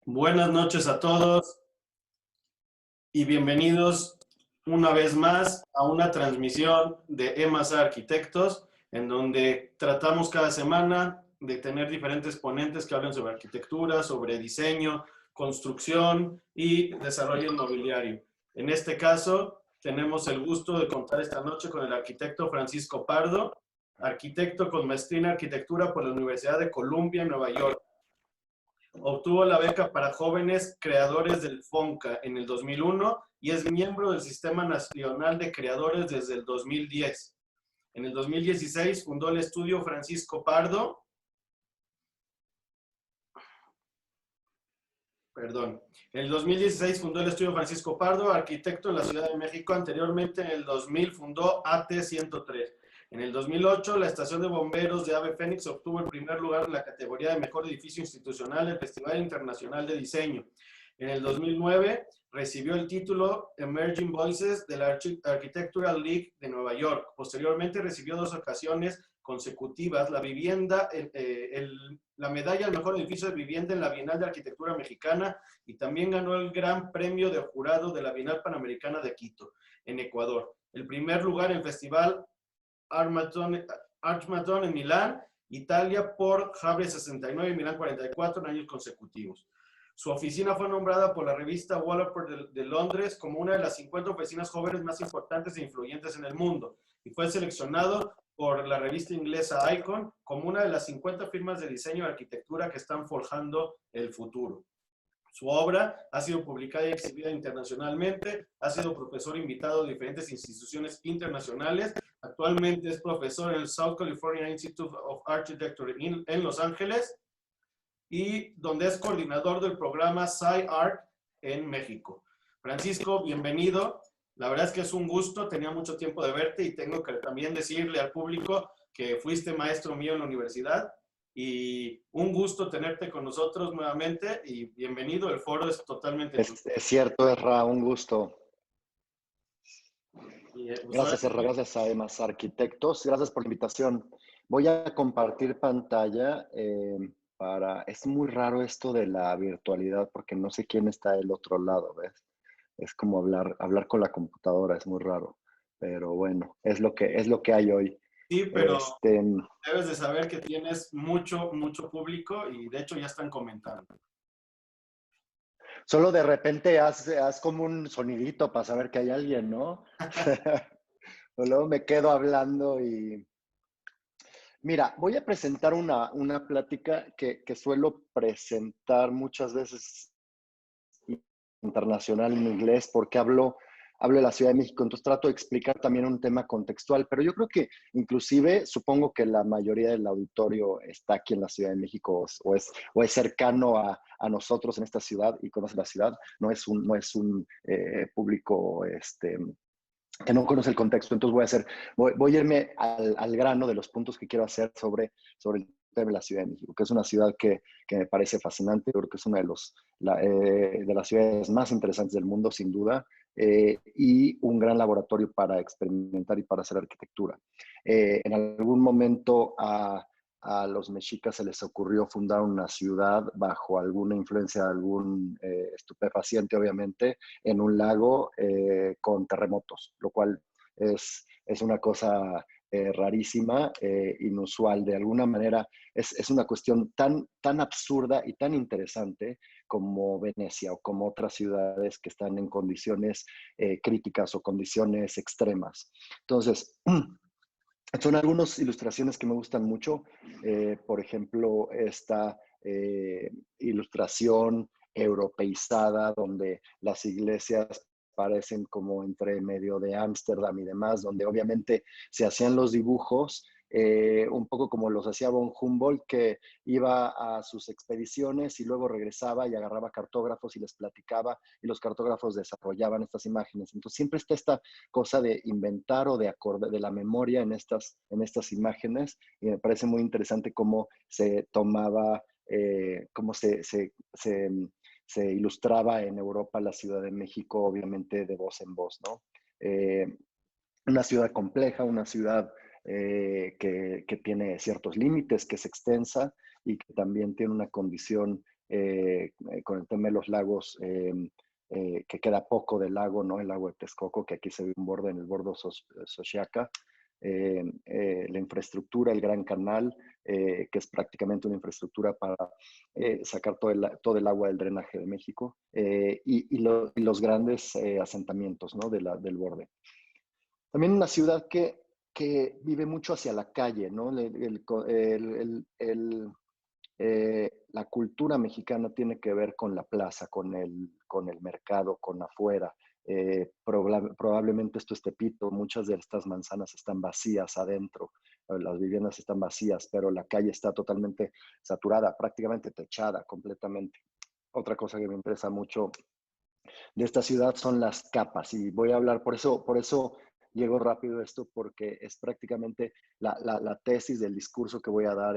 Buenas noches a todos y bienvenidos una vez más a una transmisión de EMASA Arquitectos, en donde tratamos cada semana de tener diferentes ponentes que hablen sobre arquitectura, sobre diseño, construcción y desarrollo inmobiliario. En este caso, tenemos el gusto de contar esta noche con el arquitecto Francisco Pardo, arquitecto con maestría en arquitectura por la Universidad de Columbia en Nueva York. Obtuvo la beca para jóvenes creadores del FONCA en el 2001 y es miembro del Sistema Nacional de Creadores desde el 2010. En el 2016 fundó el estudio Francisco Pardo. En el 2016 fundó el estudio Francisco Pardo, arquitecto en la Ciudad de México. Anteriormente, en el 2000, fundó AT103. En el 2008, la estación de bomberos de Ave Fénix obtuvo el primer lugar en la categoría de mejor edificio institucional del Festival Internacional de Diseño. En el 2009, recibió el título Emerging Voices de la Architectural League de Nueva York. Posteriormente, recibió 2 ocasiones consecutivas la medalla al mejor edificio de vivienda en la Bienal de Arquitectura Mexicana y también ganó el Gran Premio de Jurado de la Bienal Panamericana de Quito, en Ecuador. El primer lugar en el Festival Archmaton en Milán, Italia, por Havre 69 y Milán 44 en años consecutivos. Su oficina fue nombrada por la revista Wallapop de Londres como una de las 50 oficinas jóvenes más importantes e influyentes en el mundo y fue seleccionado por la revista inglesa Icon como una de las 50 firmas de diseño y arquitectura que están forjando el futuro. Su obra ha sido publicada y exhibida internacionalmente, ha sido profesor invitado de diferentes instituciones internacionales. Actualmente es profesor en el South California Institute of Architecture en Los Ángeles y donde es coordinador del programa SciArt en México. Francisco, bienvenido. La verdad es que es un gusto, tenía mucho tiempo de verte y tengo que también decirle al público que fuiste maestro mío en la universidad y un gusto tenerte con nosotros nuevamente y bienvenido, el foro es totalmente tuyo. Es cierto, Erra, un gusto. Pues Gracias, Erra, gracias a EMASA Arquitectos. Gracias por la invitación. Voy a compartir pantalla Es muy raro esto de la virtualidad porque no sé quién está del otro lado, ¿ves? Es como hablar con la computadora, es muy raro. Pero bueno, es lo que hay hoy. Sí, pero debes de saber que tienes mucho público y de hecho ya están comentando. Solo de repente haz como un sonidito para saber que hay alguien, ¿no? Luego me quedo hablando y... Mira, voy a presentar una plática que suelo presentar muchas veces internacional en inglés porque hablo de la Ciudad de México, entonces trato de explicar también un tema contextual, pero yo creo que inclusive supongo que la mayoría del auditorio está aquí en la Ciudad de México o es cercano a nosotros en esta ciudad y conoce la ciudad, no es un público que no conoce el contexto. Entonces voy a irme al grano de los puntos que quiero hacer sobre el tema de la Ciudad de México, que es una ciudad que me parece fascinante. Creo que es una de las ciudades más interesantes del mundo, sin duda, y un gran laboratorio para experimentar y para hacer arquitectura. En algún momento a los mexicas se les ocurrió fundar una ciudad bajo alguna influencia de algún estupefaciente, obviamente, en un lago con terremotos, lo cual es una cosa rarísima, inusual. De alguna manera es una cuestión tan absurda y tan interesante como Venecia o como otras ciudades que están en condiciones críticas o condiciones extremas. Entonces, son algunas ilustraciones que me gustan mucho. Por ejemplo, esta ilustración europeizada donde las iglesias parecen como entre medio de Ámsterdam y demás, donde obviamente se hacían los dibujos un poco como los hacía von Humboldt, que iba a sus expediciones y luego regresaba y agarraba cartógrafos y les platicaba y los cartógrafos desarrollaban estas imágenes. Entonces siempre está esta cosa de inventar o de la memoria en estas imágenes, y me parece muy interesante cómo se tomaba, cómo se ilustraba en Europa la Ciudad de México, obviamente de voz en voz, ¿no? Una ciudad compleja, una ciudad que tiene ciertos límites, que es extensa y que también tiene una condición con el tema de los lagos, que queda poco del lago, ¿no? El lago de Texcoco, que aquí se ve un borde en el bordo Xochiaca. La infraestructura, el Gran Canal, que es prácticamente una infraestructura para sacar todo el agua del drenaje de México, y los grandes asentamientos, ¿no? Del borde. También una ciudad que vive mucho hacia la calle, ¿no? La cultura mexicana tiene que ver con la plaza, con el mercado, con afuera. Probablemente esto es Tepito, muchas de estas manzanas están vacías adentro, las viviendas están vacías, pero la calle está totalmente saturada, prácticamente techada completamente. Otra cosa que me interesa mucho de esta ciudad son las capas, y voy a hablar, por eso llego rápido a esto, porque es prácticamente la tesis del discurso que voy a dar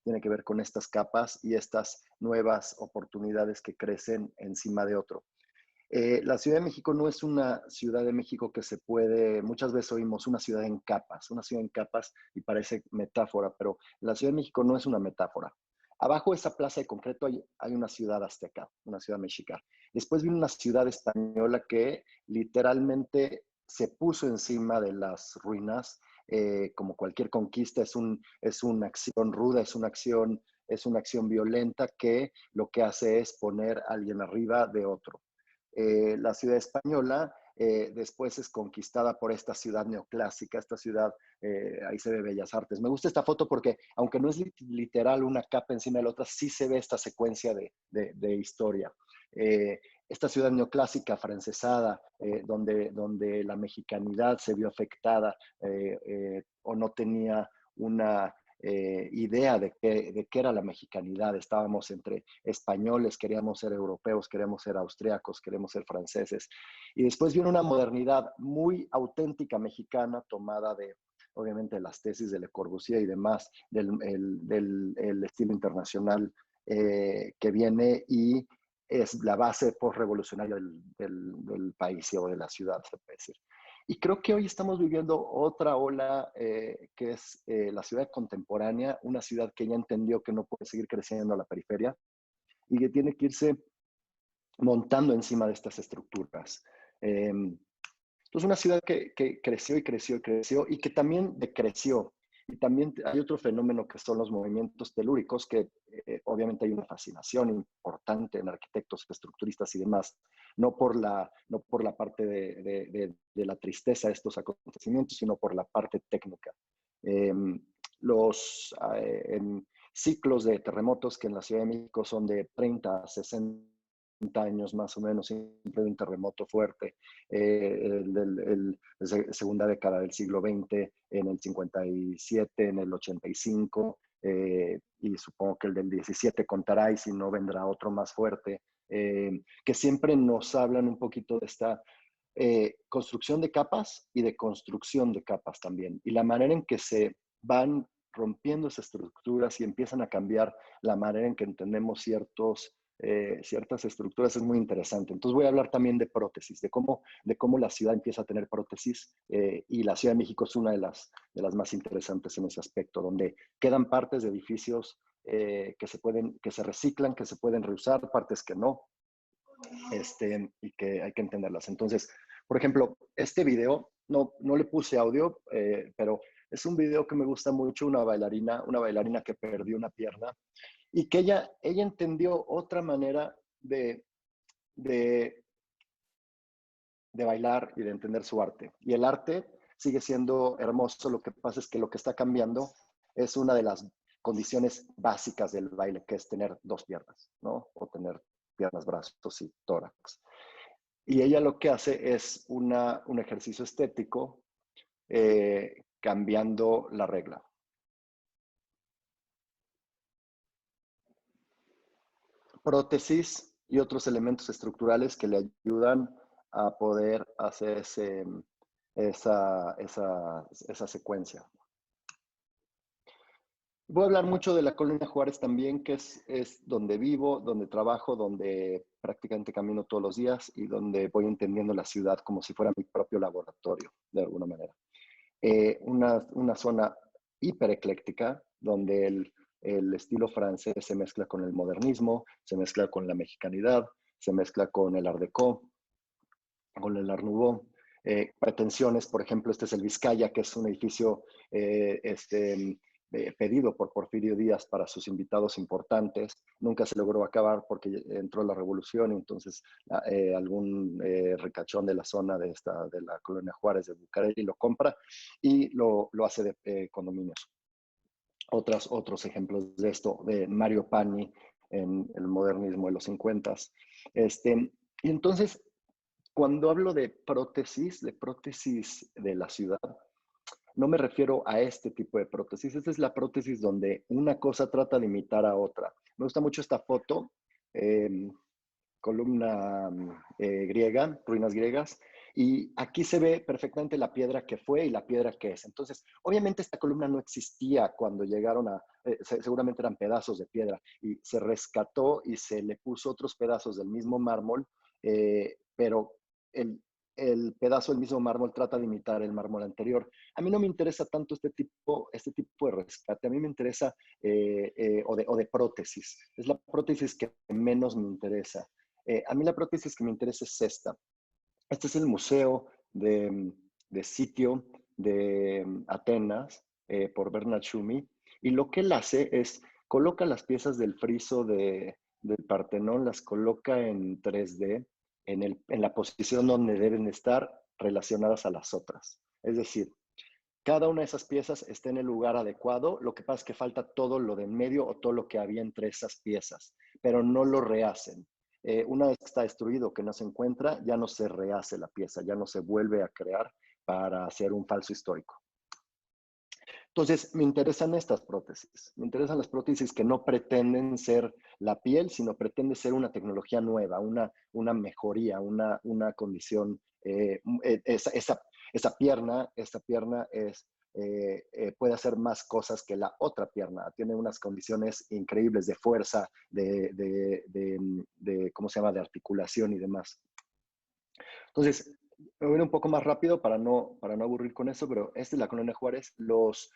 tiene que ver con estas capas y estas nuevas oportunidades que crecen encima de otro. La Ciudad de México no es una Ciudad de México que se puede, muchas veces oímos una ciudad en capas, y parece metáfora, pero la Ciudad de México no es una metáfora. Abajo de esa plaza de concreto hay una ciudad azteca, una ciudad mexica. Después viene una ciudad española que literalmente se puso encima de las ruinas, como cualquier conquista, es una acción ruda, es una acción violenta que lo que hace es poner a alguien arriba de otro. La ciudad española después es conquistada por esta ciudad neoclásica, esta ciudad, ahí se ve Bellas Artes. Me gusta esta foto porque, aunque no es literal una capa encima de la otra, sí se ve esta secuencia de historia. Esta ciudad neoclásica francesada, donde la mexicanidad se vio afectada o no tenía una idea de qué era la mexicanidad. Estábamos entre españoles, queríamos ser europeos, queríamos ser austriacos, queríamos ser franceses. Y después viene una modernidad muy auténtica mexicana, tomada obviamente, de las tesis de Le Corbusier y demás, del estilo internacional que viene y es la base postrevolucionaria del país o de la ciudad, se puede decir. Y creo que hoy estamos viviendo otra ola que es la ciudad contemporánea, una ciudad que ya entendió que no puede seguir creciendo a la periferia y que tiene que irse montando encima de estas estructuras. Entonces, una ciudad que creció y creció y creció y que también decreció. Y también hay otro fenómeno que son los movimientos telúricos, que obviamente hay una fascinación importante en arquitectos, estructuristas y demás, no por la parte de la tristeza de estos acontecimientos, sino por la parte técnica. Los ciclos de terremotos que en la Ciudad de México son de 30 a 60 años más o menos, siempre un terremoto fuerte, segunda década del siglo XX, en el 57, en el 85, y supongo que el del 17 contará, y si no vendrá otro más fuerte, que siempre nos hablan un poquito de esta construcción de capas y de construcción de capas también, y la manera en que se van rompiendo esas estructuras y empiezan a cambiar la manera en que entendemos ciertas estructuras, es muy interesante. Entonces voy a hablar también de prótesis, de cómo la ciudad empieza a tener prótesis, y la Ciudad de México es una de las más interesantes en ese aspecto, donde quedan partes de edificios que se reciclan, que se pueden reusar, partes que no, y que hay que entenderlas. Entonces, por ejemplo, este video, no le puse audio, pero es un video que me gusta mucho, una bailarina que perdió una pierna, y que ella entendió otra manera de bailar y de entender su arte. Y el arte sigue siendo hermoso, lo que pasa es que lo que está cambiando es una de las condiciones básicas del baile, que es tener dos piernas, ¿no? O tener piernas, brazos y tórax. Y ella lo que hace es un ejercicio estético, cambiando la regla. Prótesis y otros elementos estructurales que le ayudan a poder hacer esa secuencia. Voy a hablar mucho de la Colonia Juárez también, que es donde vivo, donde trabajo, donde prácticamente camino todos los días y donde voy entendiendo la ciudad como si fuera mi propio laboratorio, de alguna manera. Una zona hiper ecléctica, donde el estilo francés se mezcla con el modernismo, se mezcla con la mexicanidad, se mezcla con el Art Deco, con el Art Nouveau. Pretensiones, por ejemplo, este es el Vizcaya, que es un edificio pedido por Porfirio Díaz para sus invitados importantes. Nunca se logró acabar porque entró la revolución y entonces algún ricachón de la zona de la colonia Juárez de Bucareli lo compra y lo hace de condominios. Otros ejemplos de esto, de Mario Pani en el modernismo de los 50s. Y entonces, cuando hablo de prótesis de la ciudad, no me refiero a este tipo de prótesis. Esta es la prótesis donde una cosa trata de imitar a otra. Me gusta mucho esta foto, columna griega, ruinas griegas, y aquí se ve perfectamente la piedra que fue y la piedra que es. Entonces, obviamente esta columna no existía cuando llegaron seguramente eran pedazos de piedra, y se rescató y se le puso otros pedazos del mismo mármol, pero el pedazo del mismo mármol trata de imitar el mármol anterior. A mí no me interesa tanto este tipo de rescate, a mí me interesa, o de prótesis. Es la prótesis que menos me interesa. A mí la prótesis que me interesa es esta. Este es el museo de sitio de Atenas, por Bernard Schumi, y lo que él hace es coloca las piezas del friso del Partenón, las coloca en 3D, en la posición donde deben estar relacionadas a las otras. Es decir, cada una de esas piezas está en el lugar adecuado, lo que pasa es que falta todo lo de en medio o todo lo que había entre esas piezas, pero no lo rehacen. Una vez que está destruido, que no se encuentra, ya no se rehace la pieza, ya no se vuelve a crear para hacer un falso histórico. Entonces, me interesan estas prótesis. Me interesan las prótesis que no pretenden ser la piel, sino pretenden ser una tecnología nueva, una mejoría, una condición. Esa pierna puede hacer más cosas que la otra pierna. Tiene unas condiciones increíbles de fuerza, ¿cómo se llama?, de articulación y demás. Entonces, me voy a ir un poco más rápido para no aburrir con eso, pero esta es la Colonia Juárez. Los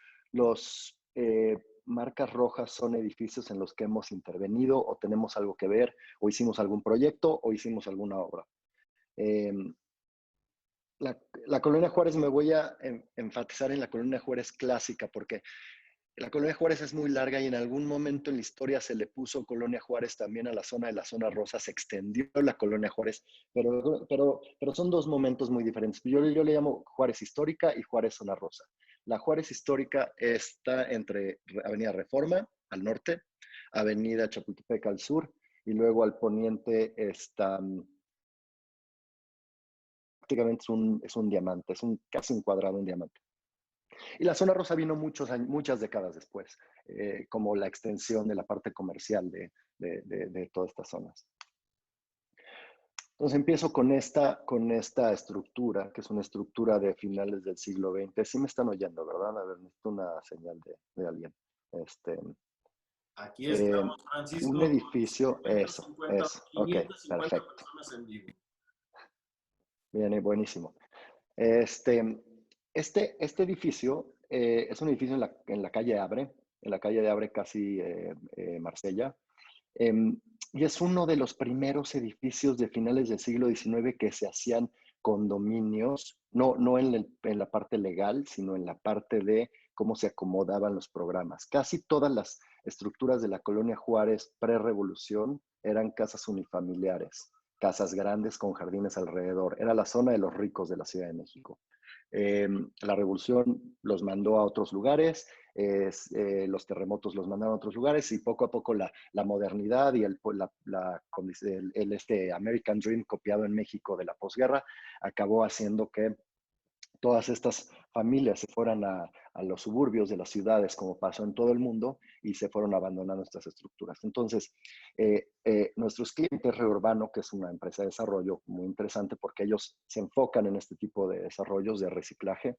marcas rojas son edificios en los que hemos intervenido o tenemos algo que ver, o hicimos algún proyecto o hicimos alguna obra. La Colonia Juárez, me voy a enfatizar en la Colonia Juárez clásica, porque la Colonia Juárez es muy larga y en algún momento en la historia se le puso Colonia Juárez también a la zona de la zona rosa, se extendió la Colonia Juárez, pero son dos momentos muy diferentes. Yo le llamo Juárez histórica y Juárez zona rosa. La Juárez histórica está entre Avenida Reforma al norte, Avenida Chapultepec al sur, y luego al poniente está prácticamente es un diamante, casi un cuadrado, un diamante. Y la zona rosa vino muchas décadas después, como la extensión de la parte comercial de todas estas zonas. Entonces empiezo con esta estructura, que es una estructura de finales del siglo XX. Sí me están oyendo, ¿verdad? A ver, necesito una señal de alguien. Aquí estamos, Francisco. Un edificio, 550, eso. 550 Ok, perfecto. personas en vivo. Bien, buenísimo. Este edificio es un edificio en la calle de Abre, casi Marsella. Y es uno de los primeros edificios de finales del siglo XIX que se hacían condominios, no en la parte legal, sino en la parte de cómo se acomodaban los programas. Casi todas las estructuras de la Colonia Juárez pre-revolución eran casas unifamiliares, casas grandes con jardines alrededor. Era la zona de los ricos de la Ciudad de México. La revolución los mandó a otros lugares, los terremotos los mandaron a otros lugares, y poco a poco la modernidad y el American Dream copiado en México de la posguerra acabó haciendo que todas estas familias se fueran a los suburbios de las ciudades, como pasó en todo el mundo, y se fueron abandonando estas estructuras. Entonces, nuestros clientes, Reurbano, que es una empresa de desarrollo muy interesante porque ellos se enfocan en este tipo de desarrollos de reciclaje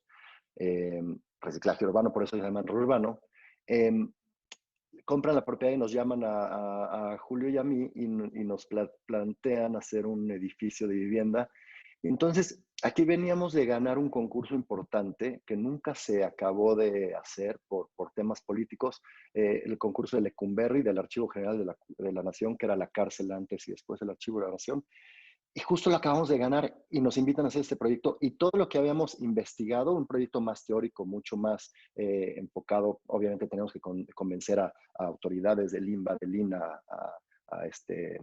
urbano, por eso se llaman Reurbano, compran la propiedad y nos llaman a Julio y a mí y nos plantean hacer un edificio de vivienda Entonces, aquí veníamos de ganar un concurso importante que nunca se acabó de hacer por temas políticos, el concurso de Lecumberri, del Archivo General de la Nación, que era la cárcel antes y después el Archivo de la Nación. Y justo lo acabamos de ganar y nos invitan a hacer este proyecto. Y todo lo que habíamos investigado, un proyecto más teórico, mucho más enfocado, obviamente tenemos que convencer a autoridades del INBA, del INA, a este...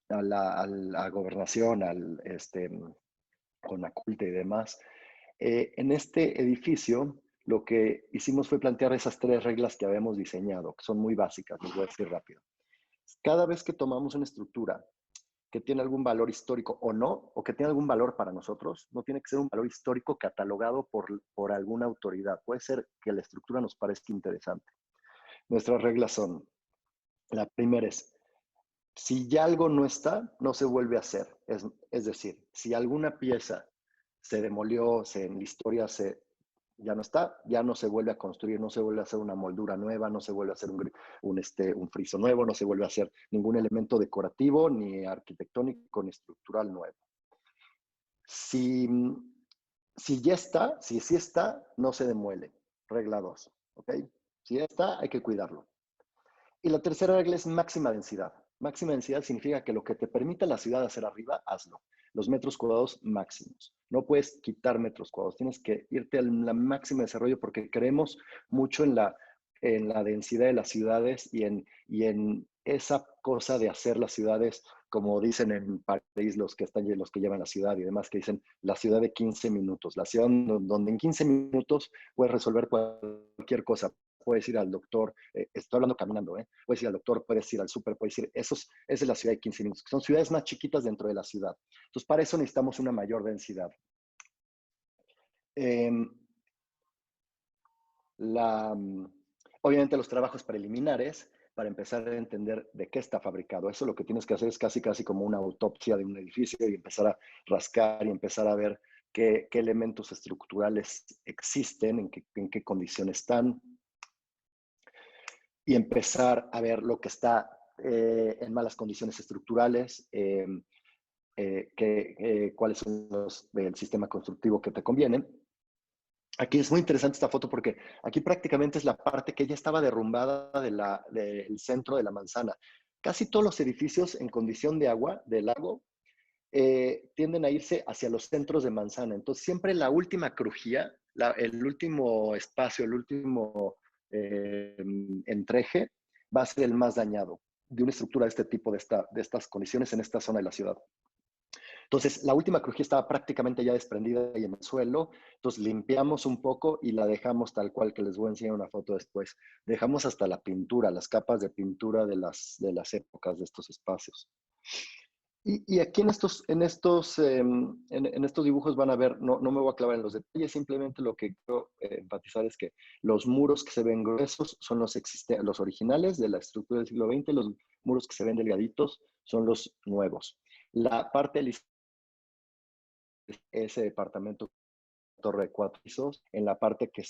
a la gobernación, con la CULTE y demás. En este edificio, lo que hicimos fue plantear esas 3 reglas que habíamos diseñado, que son muy básicas, les voy a decir rápido. Cada vez que tomamos una estructura que tiene algún valor histórico o no, o que tiene algún valor para nosotros, no tiene que ser un valor histórico catalogado por alguna autoridad. Puede ser que la estructura nos parezca interesante. Nuestras reglas son, la primera es, si ya algo no está, no se vuelve a hacer. Es decir, si alguna pieza se demolió, en la historia ya no está, ya no se vuelve a construir, no se vuelve a hacer una moldura nueva, no se vuelve a hacer un friso nuevo, no se vuelve a hacer ningún elemento decorativo, ni arquitectónico, ni estructural nuevo. Si ya está, si sí está, no se demuele. Regla 2, ¿ok? Si ya está, hay que cuidarlo. Y la tercera regla es máxima densidad. Máxima densidad significa que lo que te permita la ciudad hacer arriba, hazlo. Los metros cuadrados máximos. No puedes quitar metros cuadrados. Tienes que irte a la máxima desarrollo porque creemos mucho en la densidad de las ciudades y en esa cosa de hacer las ciudades, como dicen en París los que llevan la ciudad y demás, que dicen la ciudad de 15 minutos. La ciudad donde en 15 minutos puedes resolver cualquier cosa. Puedes ir al doctor, estoy hablando caminando, puedes ir al doctor, puedes ir al súper, puedes ir, esa es la ciudad de 15 minutos, que son ciudades más chiquitas dentro de la ciudad. Entonces, para eso necesitamos una mayor densidad. Obviamente los trabajos preliminares, para empezar a entender de qué está fabricado. Eso lo que tienes que hacer es casi como una autopsia de un edificio y empezar a rascar y empezar a ver qué elementos estructurales existen, en qué condiciones están, y empezar a ver lo que está en malas condiciones estructurales, cuáles son el sistema constructivo que te conviene. Aquí es muy interesante esta foto porque aquí prácticamente es la parte que ya estaba derrumbada del centro de la manzana. Casi todos los edificios en condición de agua, del lago, tienden a irse hacia los centros de manzana. Entonces siempre la última crujía, el último espacio, el último entreje va a ser el más dañado de una estructura de este tipo, de estas condiciones en esta zona de la ciudad. Entonces, la última crujía estaba prácticamente ya desprendida y en el suelo. Entonces, limpiamos un poco y la dejamos tal cual, que les voy a enseñar una foto después. Dejamos hasta la pintura, las capas de pintura de las épocas de estos espacios. Y aquí en estos dibujos van a ver, no me voy a clavar en los detalles, simplemente lo que quiero enfatizar es que los muros que se ven gruesos son los originales de la estructura del siglo XX, los muros que se ven delgaditos son los nuevos. La parte del ese departamento torre de 4 pisos, en la parte que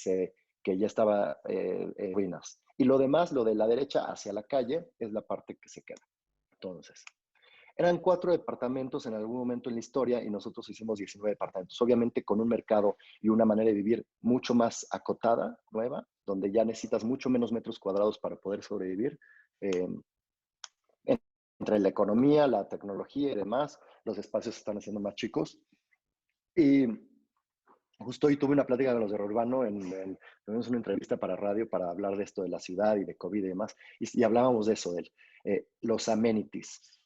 ya estaba en ruinas. Y lo demás, lo de la derecha hacia la calle, es la parte que se queda. Entonces, eran 4 departamentos en algún momento en la historia y nosotros hicimos 19 departamentos, obviamente con un mercado y una manera de vivir mucho más acotada, nueva, donde ya necesitas mucho menos metros cuadrados para poder sobrevivir. Entre la economía, la tecnología y demás, los espacios se están haciendo más chicos. Y justo hoy tuve una plática con los de Urbano, tuvimos una entrevista para radio para hablar de esto de la ciudad y de COVID y demás, y hablábamos de eso, de los amenities.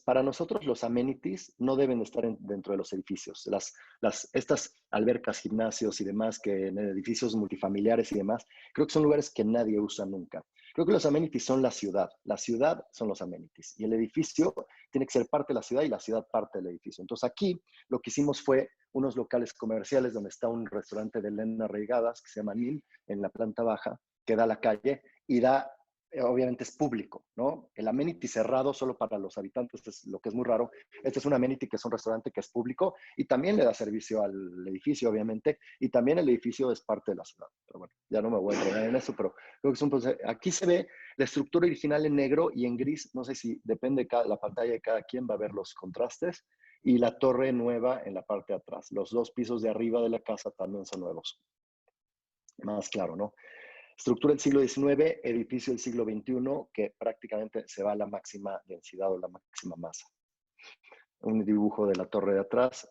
Para nosotros los amenities no deben estar dentro de los edificios. Estas albercas, gimnasios y demás que en edificios multifamiliares y demás, creo que son lugares que nadie usa nunca. Creo que los amenities son la ciudad son los amenities y el edificio tiene que ser parte de la ciudad y la ciudad parte del edificio. Entonces aquí lo que hicimos fue unos locales comerciales donde está un restaurante de Elena Reigadas que se llama Nil en la planta baja, que da a la calle y obviamente es público, ¿no? El amenity cerrado solo para los habitantes es lo que es muy raro. Este es un amenity que es un restaurante que es público y también le da servicio al edificio, obviamente, y también el edificio es parte de la ciudad. Pero bueno, ya no me voy a entrenar en eso, pero creo que aquí se ve la estructura original en negro y en gris, no sé si depende de la pantalla de cada quien, va a ver los contrastes. y la torre nueva en la parte de atrás. Los 2 pisos de arriba de la casa también son nuevos. Más claro, ¿no? Estructura del siglo XIX, edificio del siglo XXI, que prácticamente se va a la máxima densidad o la máxima masa. Un dibujo de la torre de atrás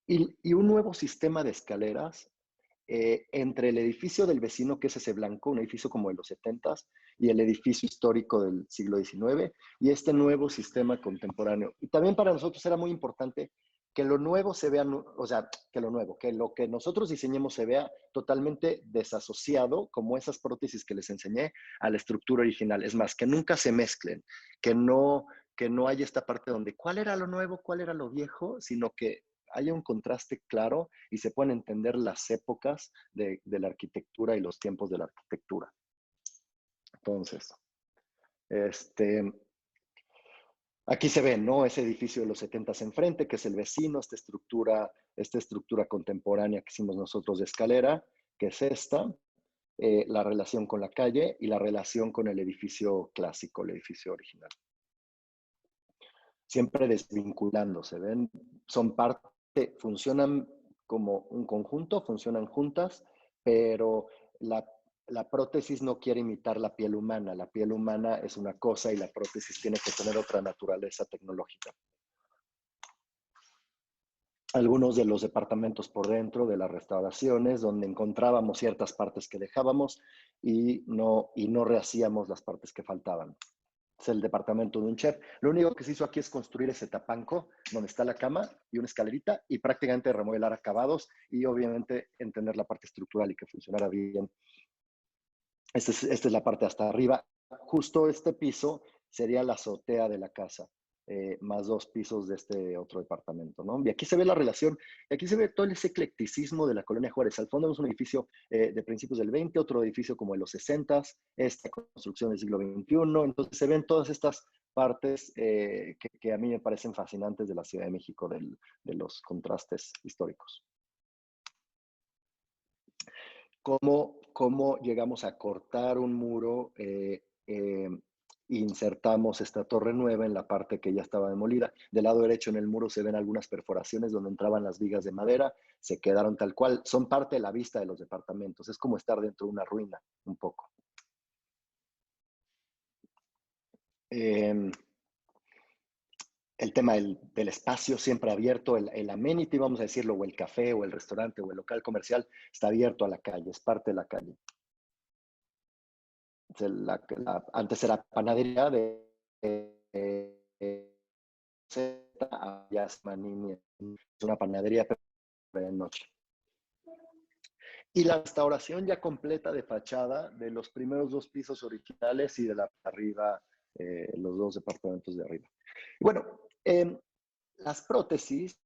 y un nuevo sistema de escaleras entre el edificio del vecino, que es ese blanco, un edificio como de los 70s, y el edificio histórico del siglo XIX, y este nuevo sistema contemporáneo. Y también para nosotros era muy importante que lo nuevo se vea, o sea, que lo que nosotros diseñemos se vea totalmente desasociado, como esas prótesis que les enseñé, a la estructura original. Es más, que nunca se mezclen, que no haya esta parte donde cuál era lo nuevo, cuál era lo viejo, sino que haya un contraste claro y se puedan entender las épocas de la arquitectura y los tiempos de la arquitectura. Entonces, aquí se ve, ¿no? Ese edificio de los 70s enfrente, que es el vecino, esta estructura contemporánea que hicimos nosotros de escalera, que es esta, la relación con la calle y la relación con el edificio clásico, el edificio original. Siempre desvinculándose, ¿ven? Son parte, funcionan como un conjunto, funcionan juntas, pero la prótesis no quiere imitar la piel humana. La piel humana es una cosa y la prótesis tiene que tener otra naturaleza tecnológica. Algunos de los departamentos por dentro de las restauraciones, donde encontrábamos ciertas partes que dejábamos y no rehacíamos las partes que faltaban. Es el departamento de un chef. Lo único que se hizo aquí es construir ese tapanco donde está la cama y una escalerita y prácticamente remodelar acabados y obviamente entender la parte estructural y que funcionara bien. Esta es la parte hasta arriba. Justo este piso sería la azotea de la casa, más 2 pisos de este otro departamento, ¿no? Y aquí se ve la relación, y aquí se ve todo ese eclecticismo de la Colonia Juárez. Al fondo vemos un edificio de principios del 20, otro edificio como de los 60s, esta construcción del siglo XXI. Entonces se ven todas estas partes que a mí me parecen fascinantes de la Ciudad de México, de los contrastes históricos. ¿Cómo llegamos a cortar un muro? Insertamos esta torre nueva en la parte que ya estaba demolida. Del lado derecho en el muro se ven algunas perforaciones donde entraban las vigas de madera, se quedaron tal cual, son parte de la vista de los departamentos. Es como estar dentro de una ruina, un poco. El tema del espacio siempre abierto, el amenity, vamos a decirlo, o el café, o el restaurante, o el local comercial, está abierto a la calle, es parte de la calle. Antes era panadería ya es una panadería pero de noche. Y la restauración ya completa de fachada de los primeros 2 pisos originales y de la arriba, los 2 departamentos de arriba. Y bueno, las prótesis,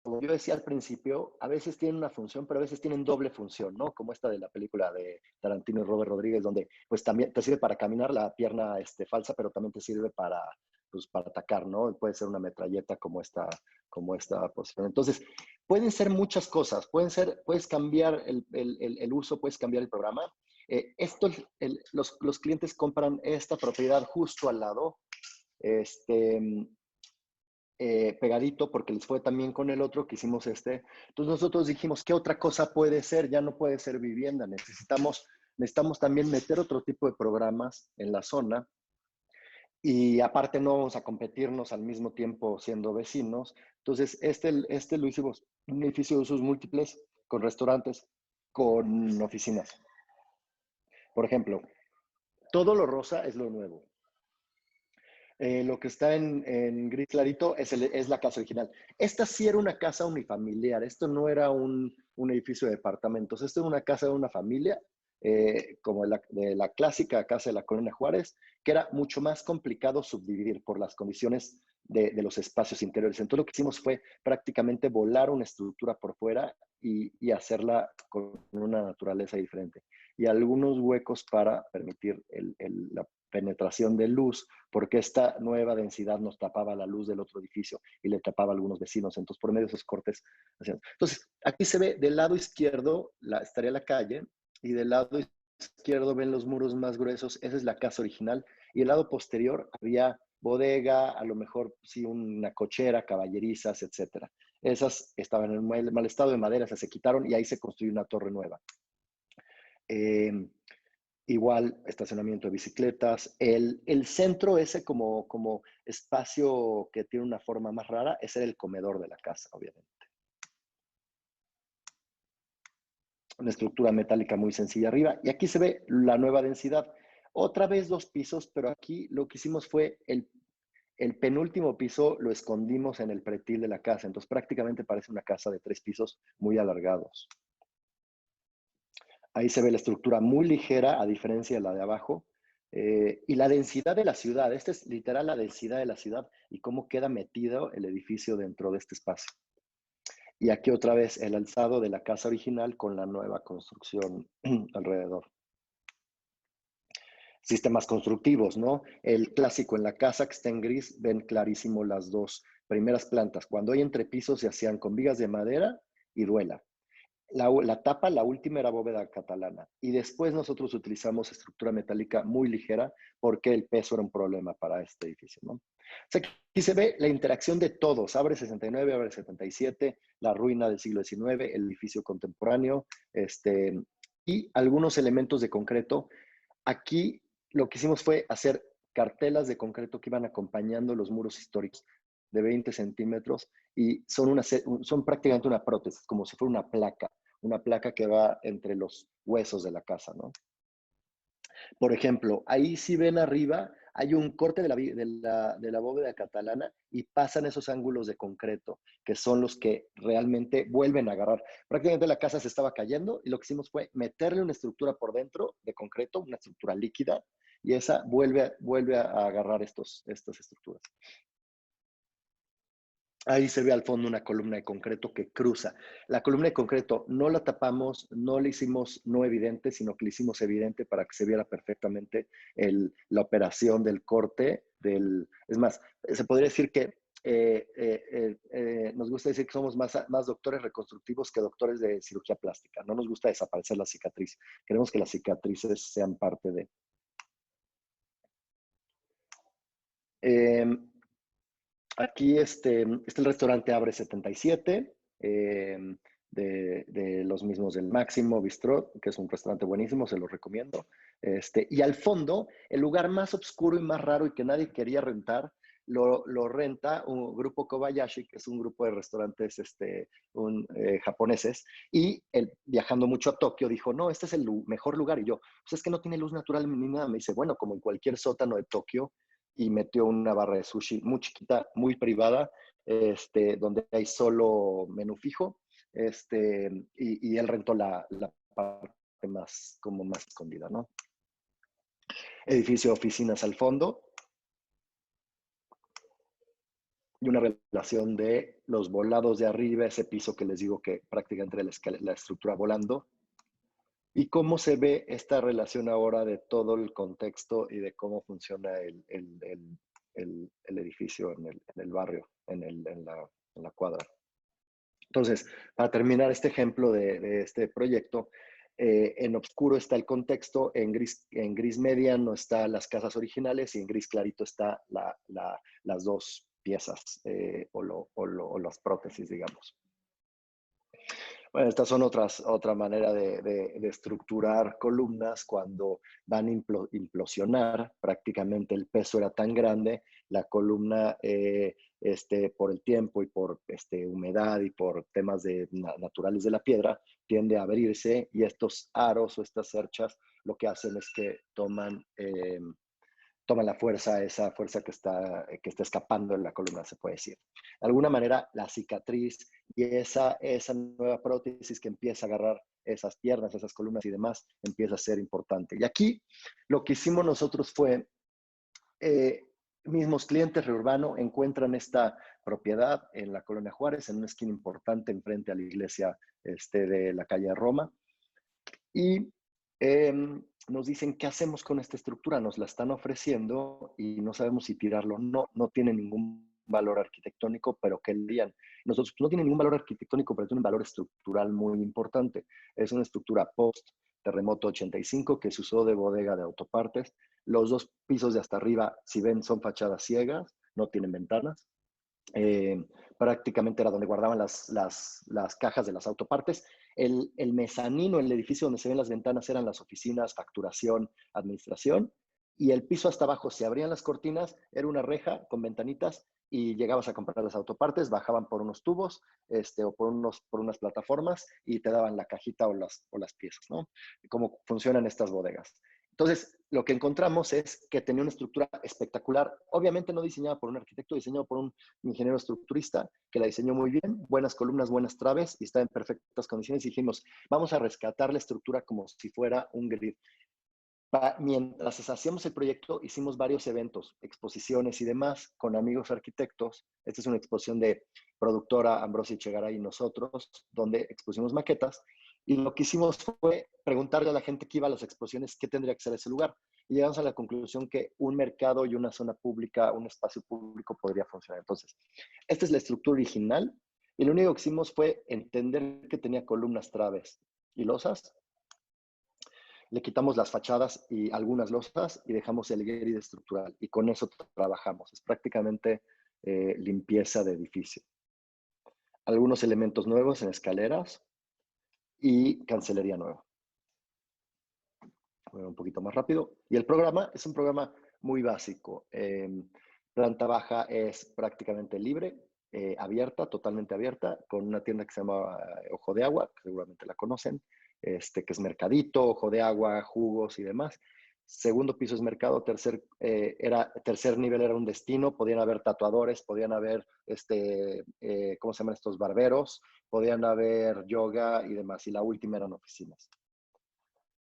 como yo decía al principio, a veces tienen una función, pero a veces tienen doble función, ¿no? Como esta de la película de Tarantino y Robert Rodríguez, donde pues también te sirve para caminar la pierna falsa, pero también te sirve para atacar, ¿no? Puede ser una metralleta como esta posición. Entonces, pueden ser muchas cosas. Puedes cambiar el uso, puedes cambiar el programa. Los clientes compran esta propiedad justo al lado, pegadito, porque les fue también con el otro que hicimos Entonces nosotros dijimos, ¿qué otra cosa puede ser? Ya no puede ser vivienda. Necesitamos también meter otro tipo de programas en la zona. Y aparte no vamos a competirnos al mismo tiempo siendo vecinos. Entonces, lo hicimos un edificio de usos múltiples, con restaurantes, con oficinas. Por ejemplo, todo lo rosa es lo nuevo. Lo que está en gris clarito es la casa original. Esta sí era una casa unifamiliar. Esto no era un edificio de departamentos. Esto era una casa de una familia, como de la clásica casa de la Colonia Juárez, que era mucho más complicado subdividir por las condiciones de los espacios interiores. Entonces lo que hicimos fue prácticamente volar una estructura por fuera y hacerla con una naturaleza diferente. Y algunos huecos para permitir la penetración de luz, porque esta nueva densidad nos tapaba la luz del otro edificio y le tapaba a algunos vecinos. Entonces, por medio de esos cortes. Entonces, aquí se ve del lado izquierdo, estaría la calle, y del lado izquierdo ven los muros más gruesos. Esa es la casa original. Y el lado posterior había bodega, a lo mejor sí una cochera, caballerizas, etcétera. Esas estaban en mal estado de madera, esas se quitaron y ahí se construyó una torre nueva. Igual, estacionamiento de bicicletas. El centro, ese como espacio que tiene una forma más rara, ese era el comedor de la casa, obviamente. Una estructura metálica muy sencilla arriba. Y aquí se ve la nueva densidad. Otra vez 2 pisos, pero aquí lo que hicimos fue el penúltimo piso lo escondimos en el pretil de la casa. Entonces prácticamente parece una casa de 3 pisos muy alargados. Ahí se ve la estructura muy ligera, a diferencia de la de abajo. Y la densidad de la ciudad. Esta es literal la densidad de la ciudad y cómo queda metido el edificio dentro de este espacio. Y aquí otra vez el alzado de la casa original con la nueva construcción alrededor. Sistemas constructivos, ¿no? El clásico en la casa que está en gris, ven clarísimo las 2 primeras plantas. Cuando hay entrepisos se hacían con vigas de madera y duela. La tapa, la última era bóveda catalana. Y después nosotros utilizamos estructura metálica muy ligera porque el peso era un problema para este edificio, ¿no? O sea, aquí se ve la interacción de todos. Abre 69, abre 77, la ruina del siglo XIX, el edificio contemporáneo, y algunos elementos de concreto. Aquí lo que hicimos fue hacer cartelas de concreto que iban acompañando los muros históricos de 20 centímetros y son prácticamente una prótesis, como si fuera una placa que va entre los huesos de la casa, ¿no? Por ejemplo, ahí si ven arriba, hay un corte de la bóveda catalana y pasan esos ángulos de concreto, que son los que realmente vuelven a agarrar. Prácticamente la casa se estaba cayendo y lo que hicimos fue meterle una estructura por dentro de concreto, una estructura líquida, y esa vuelve a agarrar estas estructuras. Ahí se ve al fondo una columna de concreto que cruza. La columna de concreto no la tapamos, no la hicimos no evidente, sino que la hicimos evidente para que se viera perfectamente la operación del corte. Es más, se podría decir que nos gusta decir que somos más doctores reconstructivos que doctores de cirugía plástica. No nos gusta desaparecer la cicatriz. Queremos que las cicatrices sean parte de... Aquí está el restaurante Abre 77, de los mismos del Máximo Bistrot, que es un restaurante buenísimo, se lo recomiendo. Y al fondo, el lugar más oscuro y más raro y que nadie quería rentar, lo renta un grupo Kobayashi, que es un grupo de restaurantes japoneses, y él, viajando mucho a Tokio, dijo, no, este es el mejor lugar. Y yo, pues es que no tiene luz natural ni nada. Me dice, bueno, como en cualquier sótano de Tokio, y metió una barra de sushi muy chiquita, muy privada, donde hay solo menú fijo, y él rentó la parte más escondida, ¿no? Edificio de oficinas al fondo y una relación de los volados de arriba, ese piso que les digo que prácticamente la estructura volando, y cómo se ve esta relación ahora de todo el contexto y de cómo funciona el edificio en el barrio, en la cuadra. Entonces, para terminar este ejemplo de este proyecto, en oscuro está el contexto, en gris mediano están las casas originales y en gris clarito está las 2 piezas o las prótesis, digamos. Bueno, estas son otra manera de estructurar columnas cuando van a implosionar. Prácticamente el peso era tan grande, la columna, por el tiempo y por humedad y por temas naturales de la piedra, tiende a abrirse y estos aros o estas cerchas lo que hacen es que toman la fuerza, esa fuerza que está escapando en la columna, se puede decir. De alguna manera, la cicatriz y esa nueva prótesis que empieza a agarrar esas piernas, esas columnas y demás, empieza a ser importante. Y aquí lo que hicimos nosotros fue, mismos clientes Reurbano encuentran esta propiedad en la Colonia Juárez, en una esquina importante enfrente a la iglesia de la calle Roma. Y nos dicen, ¿qué hacemos con esta estructura? Nos la están ofreciendo y no sabemos si tirarlo. No tiene ningún valor arquitectónico, pero ¿qué dirían? Nosotros no tiene ningún valor arquitectónico, pero tiene un valor estructural muy importante. Es una estructura post terremoto 85, que se usó de bodega de autopartes. Los 2 pisos de hasta arriba, si ven, son fachadas ciegas, no tienen ventanas. Prácticamente era donde guardaban las cajas de las autopartes. El mezanino, el edificio donde se ven las ventanas, eran las oficinas, facturación, administración. Y el piso hasta abajo, se abrían las cortinas, era una reja con ventanitas y llegabas a comprar las autopartes, bajaban por unos tubos o por unas plataformas y te daban la cajita o las piezas, ¿no? Cómo funcionan estas bodegas. Entonces, lo que encontramos es que tenía una estructura espectacular, obviamente no diseñada por un arquitecto, diseñado por un ingeniero estructurista que la diseñó muy bien, buenas columnas, buenas traves y está en perfectas condiciones. Y dijimos, vamos a rescatar la estructura como si fuera un grid. Mientras hacíamos el proyecto, hicimos varios eventos, exposiciones y demás con amigos arquitectos. Esta es una exposición de productora Ambrosi Chegaray y nosotros, donde expusimos maquetas. Y lo que hicimos fue preguntarle a la gente que iba a las exposiciones qué tendría que ser ese lugar. Y llegamos a la conclusión que un mercado y una zona pública, un espacio público podría funcionar. Entonces, esta es la estructura original. Y lo único que hicimos fue entender que tenía columnas, traves y losas. Le quitamos las fachadas y algunas losas y dejamos el grid estructural. Y con eso trabajamos. Es prácticamente limpieza de edificio. Algunos elementos nuevos en escaleras y cancelería nueva. Bueno, un poquito más rápido. Y el programa es un programa muy básico. Planta baja es prácticamente libre, abierta, totalmente abierta, con una tienda que se llama Ojo de Agua, que seguramente la conocen, que es mercadito, Ojo de Agua, jugos y demás. Segundo piso es mercado, tercer nivel era un destino, podían haber tatuadores, podían haber, ¿cómo se llaman estos? Barberos, podían haber yoga y demás. Y la última eran oficinas.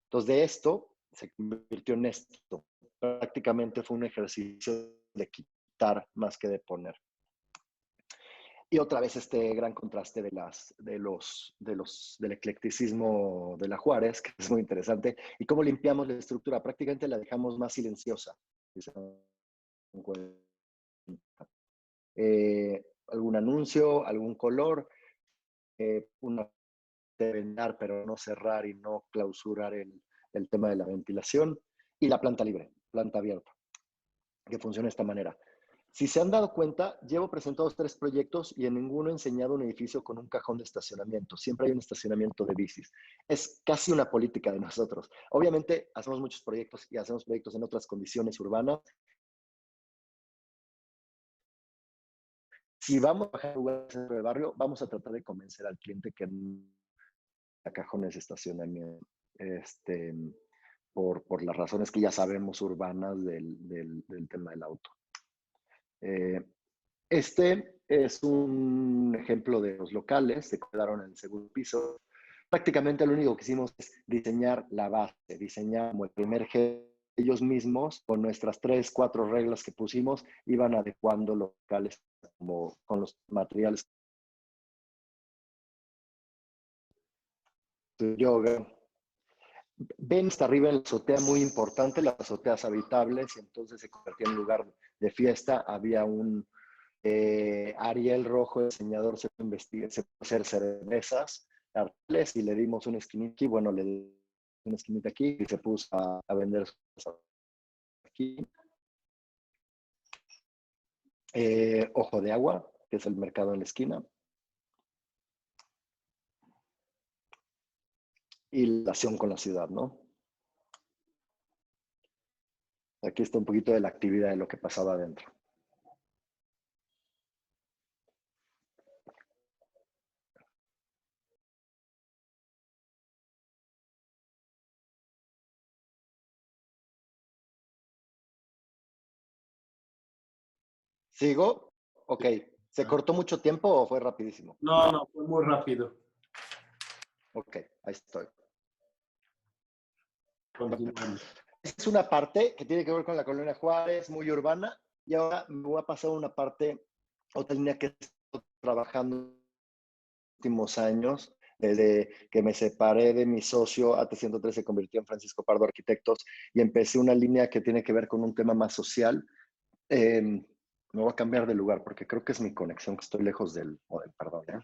Entonces, de esto se convirtió en esto. Prácticamente fue un ejercicio de quitar más que de poner. Y otra vez este gran contraste del eclecticismo de la Juárez, que es muy interesante, y cómo limpiamos la estructura. Prácticamente la dejamos más silenciosa. Algún anuncio, algún color, una de vendar, pero no cerrar y no clausurar el tema de la ventilación, y la planta libre, planta abierta, que funciona de esta manera. Si se han dado cuenta, llevo presentados 3 proyectos y en ninguno he enseñado un edificio con un cajón de estacionamiento. Siempre hay un estacionamiento de bicis. Es casi una política de nosotros. Obviamente, hacemos muchos proyectos y hacemos proyectos en otras condiciones urbanas. Si vamos a bajar lugares dentro del barrio, vamos a tratar de convencer al cliente que a cajones de estacionamiento, por las razones que ya sabemos urbanas del tema del auto. Este es un ejemplo de los locales, se quedaron en el segundo piso. Prácticamente lo único que hicimos es diseñar la base, diseñar como el primer ellos mismos, con nuestras 3, 4 reglas que pusimos, iban adecuando los locales como con los materiales. Yoga. Ven hasta arriba en la azotea muy importante, las azoteas habitables, y entonces se convertía en un lugar de fiesta. Había un Ariel Rojo, el diseñador, se puede hacer cervezas, arteles, y le dimos una esquinita aquí, bueno, le dimos una esquinita aquí y se puso a vender aquí. Ojo de Agua, que es el mercado en la esquina. Y la relación con la ciudad, ¿no? Aquí está un poquito de la actividad de lo que pasaba adentro. ¿Sigo? Ok. ¿Se cortó mucho tiempo o fue rapidísimo? No, no, fue muy rápido. Ok, ahí estoy. Continuamos. Es una parte que tiene que ver con la Colonia Juárez, muy urbana, y ahora me voy a pasar a una parte, otra línea que estoy trabajando en los últimos años, desde que me separé de mi socio, AT103 se convirtió en Francisco Pardo Arquitectos, y empecé una línea que tiene que ver con un tema más social. Me voy a cambiar de lugar porque creo que es mi conexión, que estoy lejos del modem, perdón. Me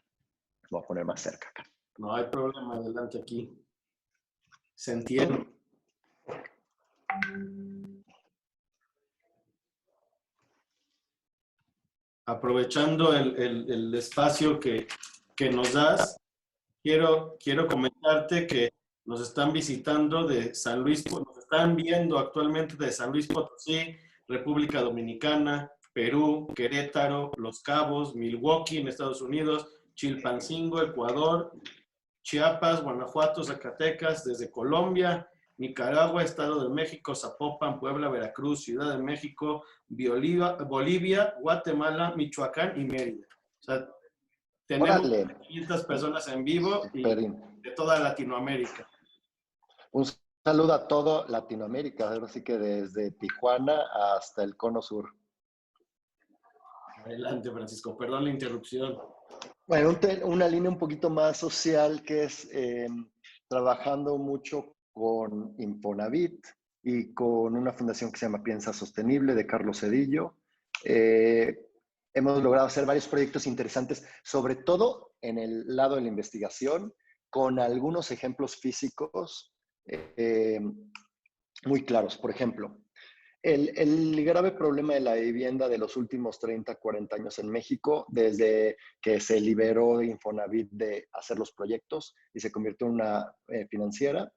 voy a poner más cerca acá. No hay problema, adelante aquí. Se entiende. Aprovechando el espacio que nos das, quiero comentarte que nos están visitando de San Luis, nos están viendo actualmente de San Luis Potosí, República Dominicana, Perú, Querétaro, Los Cabos, Milwaukee en Estados Unidos, Chilpancingo, Ecuador, Chiapas, Guanajuato, Zacatecas, desde Colombia, Nicaragua, Estado de México, Zapopan, Puebla, Veracruz, Ciudad de México, Bolivia, Guatemala, Michoacán y Mérida. O sea, tenemos Órale. 500 personas en vivo y Super. de toda Latinoamérica. Un saludo a todo Latinoamérica, así que desde Tijuana hasta el Cono Sur. Adelante, Francisco. Perdón la interrupción. Bueno, una línea un poquito más social que es trabajando mucho con Infonavit y con una fundación que se llama Piensa Sostenible de Carlos Cedillo. Hemos logrado hacer varios proyectos interesantes, sobre todo en el lado de la investigación, con algunos ejemplos físicos muy claros. Por ejemplo, el grave problema de la vivienda de los últimos 30, 40 años en México, desde que se liberó de Infonavit de hacer los proyectos y se convirtió en una financiera,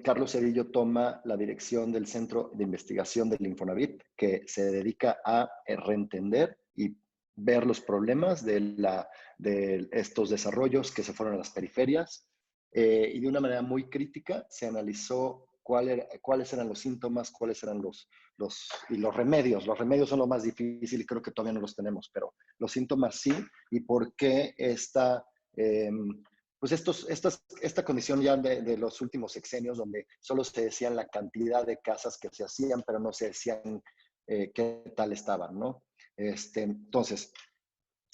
Carlos Cedillo toma la dirección del Centro de Investigación del Infonavit, que se dedica a reentender y ver los problemas de estos desarrollos que se fueron a las periferias, y de una manera muy crítica se analizó cuáles eran los síntomas, cuáles eran los remedios. Los remedios son lo más difícil y creo que todavía no los tenemos, pero los síntomas sí, y por qué pues esta condición ya de los últimos sexenios, donde solo se decían la cantidad de casas que se hacían, pero no se decían qué tal estaban, ¿no? Entonces,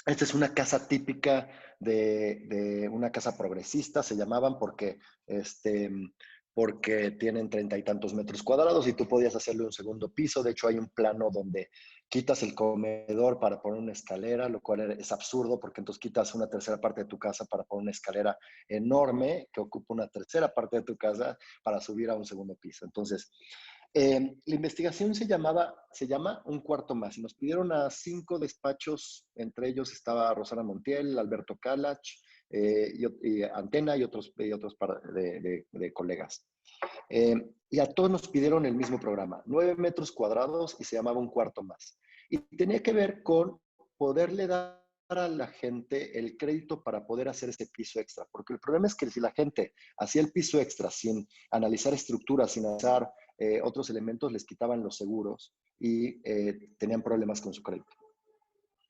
esta es una casa típica de una casa progresista, se llamaban porque tienen 30 y tantos metros cuadrados y tú podías hacerle un segundo piso. De hecho, hay un plano donde quitas el comedor para poner una escalera, lo cual es absurdo porque entonces quitas una tercera parte de tu casa para poner una escalera enorme que ocupa una tercera parte de tu casa para subir a un segundo piso. Entonces, la investigación se llama Un Cuarto Más, y nos pidieron a 5 despachos, entre ellos estaba Rosana Montiel, Alberto Calach, y Antena y otros de colegas. Y a todos nos pidieron el mismo programa, 9 metros cuadrados, y se llamaba Un Cuarto Más. Y tenía que ver con poderle dar a la gente el crédito para poder hacer ese piso extra, porque el problema es que si la gente hacía el piso extra sin analizar estructuras, sin analizar otros elementos, les quitaban los seguros y tenían problemas con su crédito.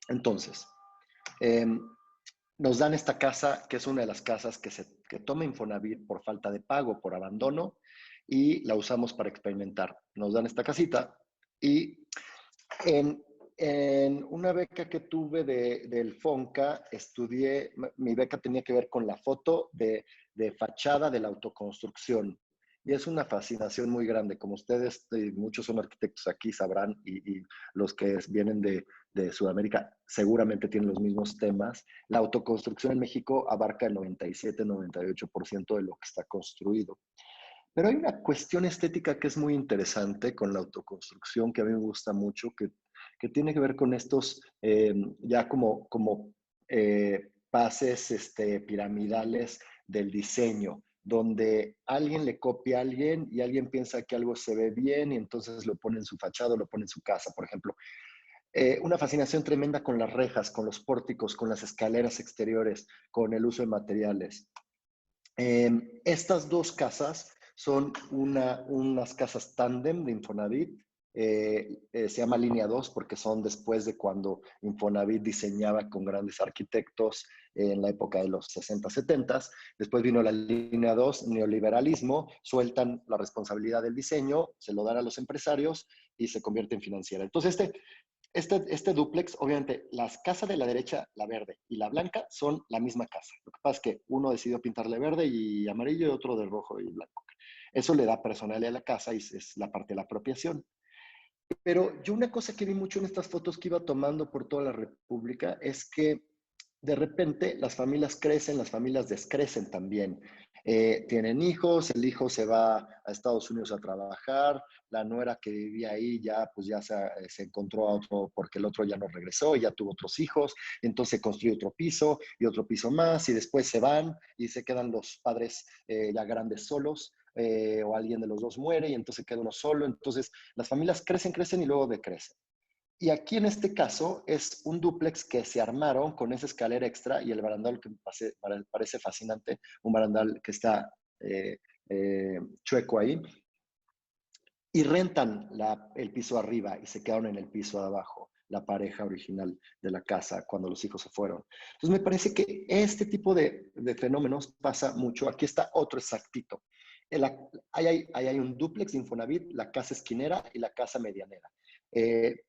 Entonces, nos dan esta casa, que es una de las casas que toma Infonavit por falta de pago, por abandono, y la usamos para experimentar. Nos dan esta casita y en una beca que tuve del FONCA, mi beca tenía que ver con la foto de fachada de la autoconstrucción. Y es una fascinación muy grande. Como ustedes, muchos son arquitectos aquí, sabrán, y los que vienen de Sudamérica seguramente tienen los mismos temas. La autoconstrucción en México abarca el 97-98% de lo que está construido. Pero hay una cuestión estética que es muy interesante con la autoconstrucción, que a mí me gusta mucho, que tiene que ver con estos ya como bases piramidales del diseño, donde alguien le copia a alguien y alguien piensa que algo se ve bien y entonces lo pone en su fachada, lo pone en su casa, por ejemplo. Una fascinación tremenda con las rejas, con los pórticos, con las escaleras exteriores, con el uso de materiales. Estas dos casas son unas casas tándem de Infonavit. Se llama Línea 2 porque son después de cuando Infonavit diseñaba con grandes arquitectos en la época de los 60, 70. Después vino la Línea 2, neoliberalismo, sueltan la responsabilidad del diseño, se lo dan a los empresarios y se convierte en financiera. Entonces, este dúplex, obviamente, las casas de la derecha, la verde y la blanca, son la misma casa. Lo que pasa es que uno decidió pintarle verde y amarillo y otro de rojo y blanco. Eso le da personalidad a la casa y es la parte de la apropiación. Pero yo una cosa que vi mucho en estas fotos que iba tomando por toda la República es que de repente las familias crecen, las familias descrecen también. Tienen hijos, el hijo se va a Estados Unidos a trabajar, la nuera que vivía ahí ya, pues ya se encontró a otro porque el otro ya no regresó, ya tuvo otros hijos, entonces construye otro piso y otro piso más y después se van y se quedan los padres ya grandes solos. O alguien de los dos muere y entonces queda uno solo. Entonces las familias crecen, crecen y luego decrecen. Y aquí en este caso es un dúplex que se armaron con esa escalera extra y el barandal que me parece fascinante, un barandal que está chueco ahí, y rentan el piso arriba y se quedaron en el piso de abajo, la pareja original de la casa cuando los hijos se fueron. Entonces me parece que este tipo de fenómenos pasa mucho. Aquí está otro exactito. Ahí hay un dúplex de Infonavit, la casa esquinera y la casa medianera.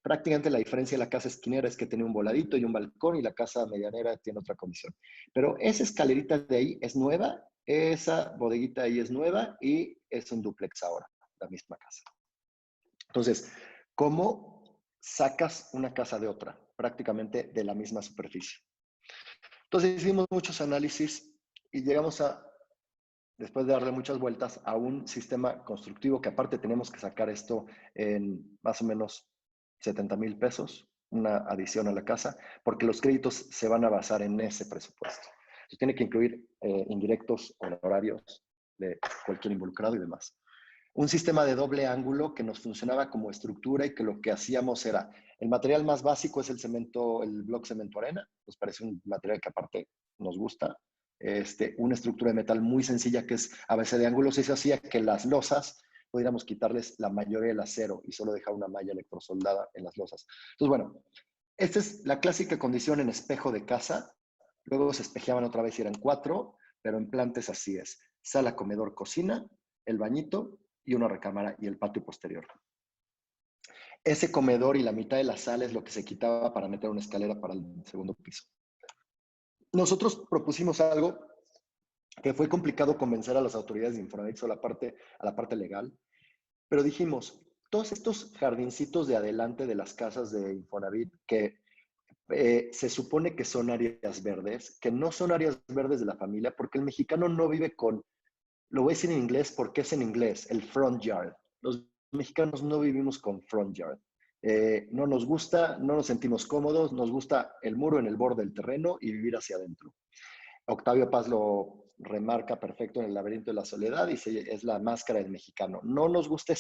Prácticamente la diferencia de la casa esquinera es que tiene un voladito y un balcón y la casa medianera tiene otra condición. Pero esa escalerita de ahí es nueva, esa bodeguita ahí es nueva y es un dúplex ahora, la misma casa. Entonces, ¿cómo sacas una casa de otra? Prácticamente de la misma superficie. Entonces hicimos muchos análisis y llegamos a, después de darle muchas vueltas, a un sistema constructivo que aparte tenemos que sacar esto en más o menos 70,000 pesos, una adición a la casa, porque los créditos se van a basar en ese presupuesto. Entonces tiene que incluir indirectos, honorarios de cualquier involucrado y demás. Un sistema de doble ángulo que nos funcionaba como estructura y que lo que hacíamos era, el material más básico es el cemento, el bloque cemento arena, nos parece un material que aparte nos gusta, una estructura de metal muy sencilla que es a base de ángulos, y se hacía que las losas pudiéramos quitarles la mayoría del acero y solo dejar una malla electrosoldada en las losas. Entonces, bueno, esta es la clásica condición en espejo de casa, luego se espejeaban otra vez y eran 4, pero en plantes así es, sala, comedor, cocina, el bañito y una recámara y el patio posterior. Ese comedor y la mitad de la sala es lo que se quitaba para meter una escalera para el segundo piso. Nosotros propusimos algo que fue complicado convencer a las autoridades de Infonavit a la parte legal, pero dijimos, todos estos jardincitos de adelante de las casas de Infonavit que se supone que son áreas verdes, que no son áreas verdes de la familia, porque el mexicano no vive con, lo voy a decir en inglés porque es en inglés, el front yard. Los mexicanos no vivimos con front yard. No nos gusta, no nos sentimos cómodos, nos gusta el muro en el borde del terreno y vivir hacia adentro. Octavio Paz lo remarca perfecto en El laberinto de la soledad, y es la máscara del mexicano. No nos gusta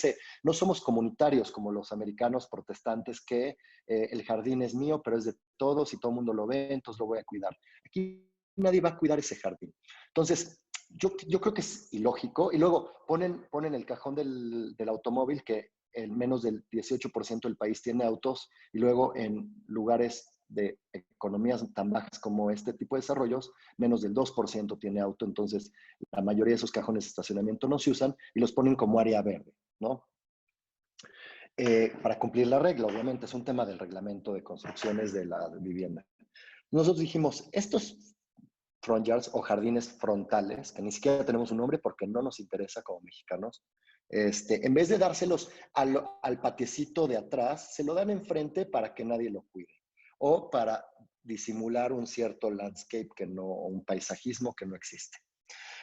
no somos comunitarios como los americanos protestantes que el jardín es mío, pero es de todos y todo el mundo lo ve, entonces lo voy a cuidar. Aquí nadie va a cuidar ese jardín. Entonces, yo creo que es ilógico. Y luego ponen el cajón del automóvil, que en menos del 18% del país tiene autos, y luego en lugares de economías tan bajas como este tipo de desarrollos, menos del 2% tiene auto. Entonces la mayoría de esos cajones de estacionamiento no se usan y los ponen como área verde, ¿no? Para cumplir la regla, obviamente, es un tema del reglamento de construcciones de la vivienda. Nosotros dijimos, estos front yards o jardines frontales, que ni siquiera tenemos un nombre porque no nos interesa como mexicanos, en vez de dárselos al patiecito de atrás, se lo dan enfrente para que nadie lo cuide, o para disimular un cierto landscape un paisajismo que no existe.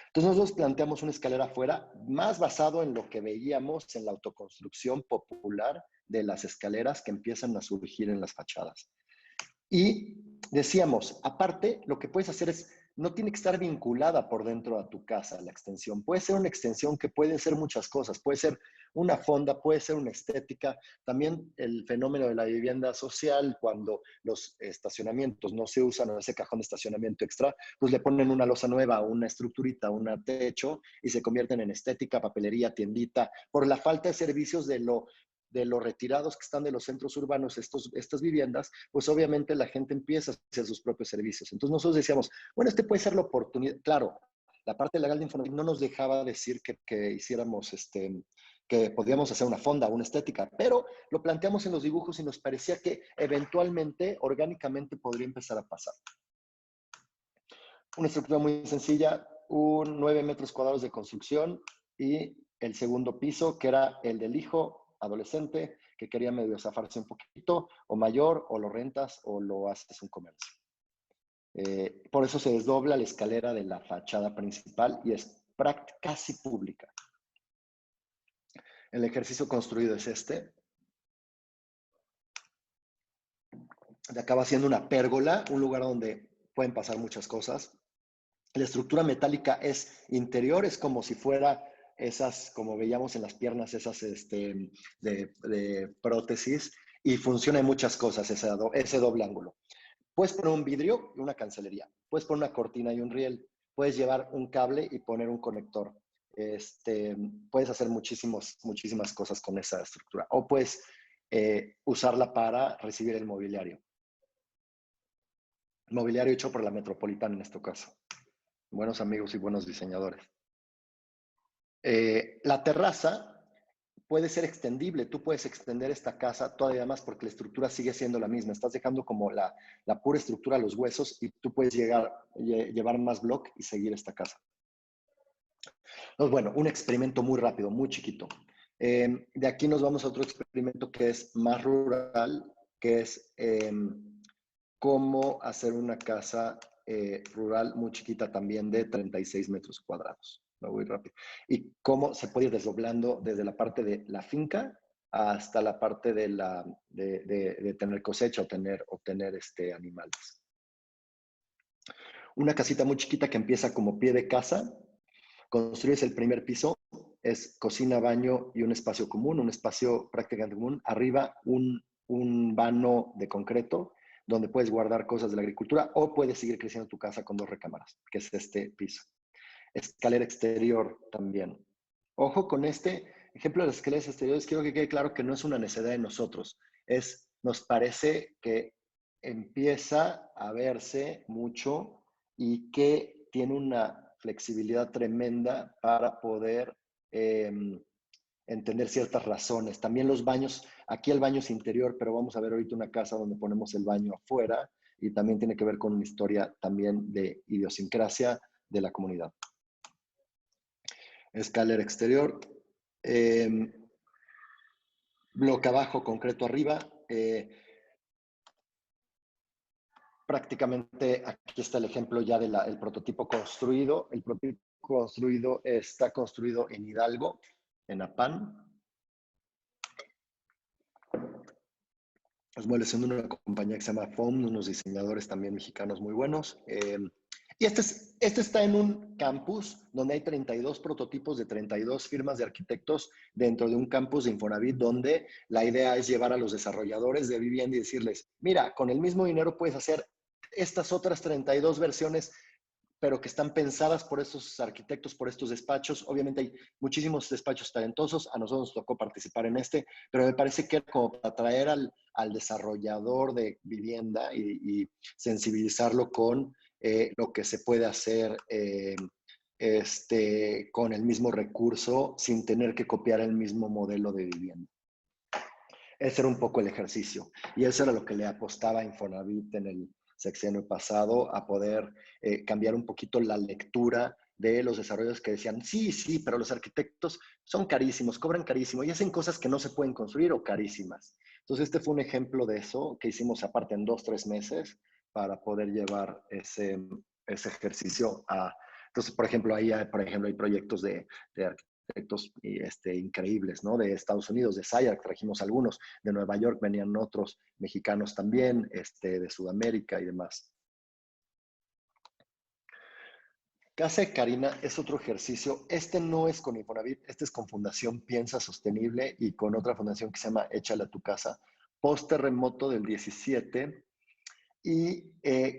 Entonces nosotros planteamos una escalera afuera, más basado en lo que veíamos en la autoconstrucción popular de las escaleras que empiezan a surgir en las fachadas. Y decíamos, aparte, lo que puedes hacer es, no tiene que estar vinculada por dentro a tu casa la extensión. Puede ser una extensión que puede ser muchas cosas. Puede ser una fonda, puede ser una estética. También el fenómeno de la vivienda social, cuando los estacionamientos no se usan, o ese cajón de estacionamiento extra, pues le ponen una losa nueva, una estructurita, un techo, y se convierten en estética, papelería, tiendita, por la falta de servicios de los retirados que están de los centros urbanos, estas viviendas, pues obviamente la gente empieza a hacer sus propios servicios. Entonces nosotros decíamos, bueno, puede ser la oportunidad. Claro, la parte legal de Infonavit no nos dejaba decir que hiciéramos, que podíamos hacer una fonda, una estética, pero lo planteamos en los dibujos y nos parecía que eventualmente, orgánicamente, podría empezar a pasar. Una estructura muy sencilla, 9 metros cuadrados de construcción y el segundo piso, que era el del hijo adolescente que quería medio zafarse un poquito, o mayor, o lo rentas o lo haces un comercio. Por eso se desdobla la escalera de la fachada principal y es casi pública. El ejercicio construido es este. Acaba siendo una pérgola, un lugar donde pueden pasar muchas cosas. La estructura metálica es interior, es como si fuera esas, como veíamos en las piernas, esas de prótesis, y funciona en muchas cosas ese doble ángulo. Puedes poner un vidrio y una cancelería, puedes poner una cortina y un riel, puedes llevar un cable y poner un conector. Puedes hacer muchísimas cosas con esa estructura, o puedes usarla para recibir el mobiliario. Mobiliario hecho por la Metropolitana en este caso. Buenos amigos y buenos diseñadores. La terraza puede ser extendible. Tú puedes extender esta casa todavía más porque la estructura sigue siendo la misma. Estás dejando como la pura estructura, los huesos, y tú puedes llevar más bloque y seguir esta casa. Entonces, bueno, un experimento muy rápido, muy chiquito. De aquí nos vamos a otro experimento que es más rural, que es cómo hacer una casa rural muy chiquita también de 36 metros cuadrados. Me voy rápido. Y cómo se puede ir desdoblando desde la parte de la finca hasta la parte de tener cosecha o tener animales. Una casita muy chiquita que empieza como pie de casa. Construyes el primer piso, es cocina, baño y un espacio común, un espacio prácticamente común. Arriba un vano de concreto donde puedes guardar cosas de la agricultura o puedes seguir creciendo tu casa con 2 recámaras, que es este piso. Escalera exterior también. Ojo con este ejemplo de las escaleras exteriores, quiero que quede claro que no es una necesidad de nosotros, nos parece que empieza a verse mucho y que tiene una flexibilidad tremenda para poder entender ciertas razones. También los baños, aquí el baño es interior, pero vamos a ver ahorita una casa donde ponemos el baño afuera y también tiene que ver con una historia también de idiosincrasia de la comunidad. Escalera exterior, bloque abajo, concreto arriba. Prácticamente aquí está el ejemplo ya del prototipo construido. El prototipo construido está construido en Hidalgo, en Apán. Los muebles son de una compañía que se llama FOM, unos diseñadores también mexicanos muy buenos. Y este está en un campus donde hay 32 prototipos de 32 firmas de arquitectos dentro de un campus de Infonavit, donde la idea es llevar a los desarrolladores de vivienda y decirles, mira, con el mismo dinero puedes hacer estas otras 32 versiones, pero que están pensadas por estos arquitectos, por estos despachos. Obviamente hay muchísimos despachos talentosos, a nosotros nos tocó participar en pero me parece que era como para atraer al desarrollador de vivienda y sensibilizarlo con lo que se puede hacer con el mismo recurso sin tener que copiar el mismo modelo de vivienda. Ese era un poco el ejercicio y eso era lo que le apostaba Infonavit en el sexenio pasado, a poder cambiar un poquito la lectura de los desarrollos que decían, sí, pero los arquitectos son carísimos, cobran carísimo y hacen cosas que no se pueden construir o carísimas. Entonces este fue un ejemplo de eso que hicimos aparte en 2-3 meses para poder llevar ese ejercicio a... Entonces, por ejemplo, ahí hay proyectos de arquitectos increíbles, ¿no? De Estados Unidos, de SIAC trajimos algunos, de Nueva York venían otros mexicanos también, de Sudamérica y demás. Casa de Karina es otro ejercicio. Este no es con Infonavit, este es con Fundación Piensa Sostenible y con otra fundación que se llama Échale a tu casa. Post terremoto del 17 y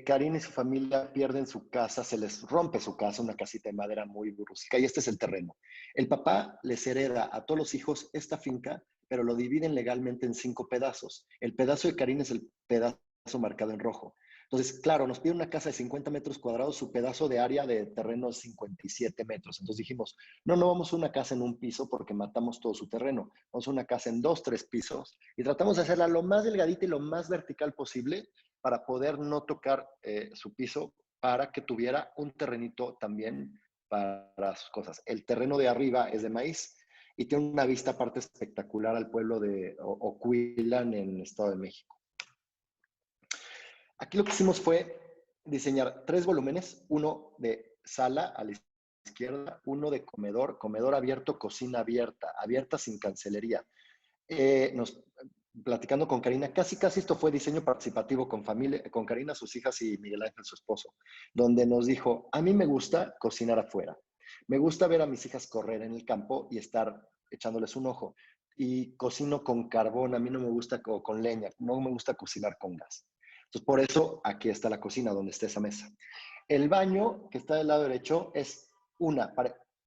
Karina y su familia pierden su casa, se les rompe su casa, una casita de madera muy rústica y este es el terreno. El papá les hereda a todos los hijos esta finca, pero lo dividen legalmente en 5 pedazos. El pedazo de Karina es el pedazo marcado en rojo. Entonces, claro, nos pide una casa de 50 metros cuadrados, su pedazo de área de terreno es 57 metros. Entonces dijimos, no vamos a una casa en un piso porque matamos todo su terreno. Vamos a una casa en 2-3 pisos y tratamos de hacerla lo más delgadita y lo más vertical posible para poder no tocar su piso, para que tuviera un terrenito también para sus cosas. El terreno de arriba es de maíz y tiene una vista aparte espectacular al pueblo de Ocoilan en el Estado de México. Aquí lo que hicimos fue diseñar 3 volúmenes, uno de sala a la izquierda, uno de comedor, comedor abierto, cocina abierta, abierta sin cancelería. Platicando con Karina, casi esto fue diseño participativo con familia, con Karina, sus hijas y Miguel Ángel, su esposo, donde nos dijo, a mí me gusta cocinar afuera, me gusta ver a mis hijas correr en el campo y estar echándoles un ojo, y cocino con carbón, a mí no me gusta con leña, no me gusta cocinar con gas. Entonces, por eso aquí está la cocina, donde está esa mesa. El baño, que está del lado derecho, es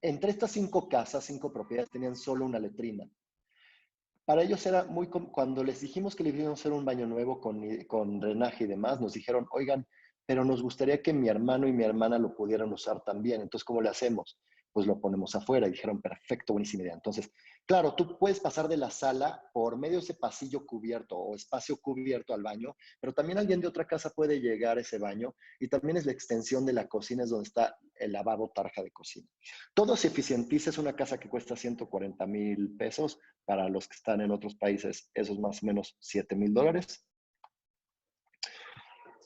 entre estas 5 casas, 5 propiedades, tenían solo una letrina. Para ellos era cuando les dijimos que le íbamos a hacer un baño nuevo con drenaje y demás, nos dijeron, oigan, pero nos gustaría que mi hermano y mi hermana lo pudieran usar también. Entonces, ¿cómo le hacemos? Pues lo ponemos afuera. Y dijeron, perfecto, buenísima idea. Entonces, claro, tú puedes pasar de la sala por medio de ese pasillo cubierto o espacio cubierto al baño, pero también alguien de otra casa puede llegar a ese baño, y también es la extensión de la cocina, es donde está el lavabo, tarja de cocina. Todo se eficientiza, es una casa que cuesta 140,000 pesos. Para los que están en otros países, eso es más o menos $7,000.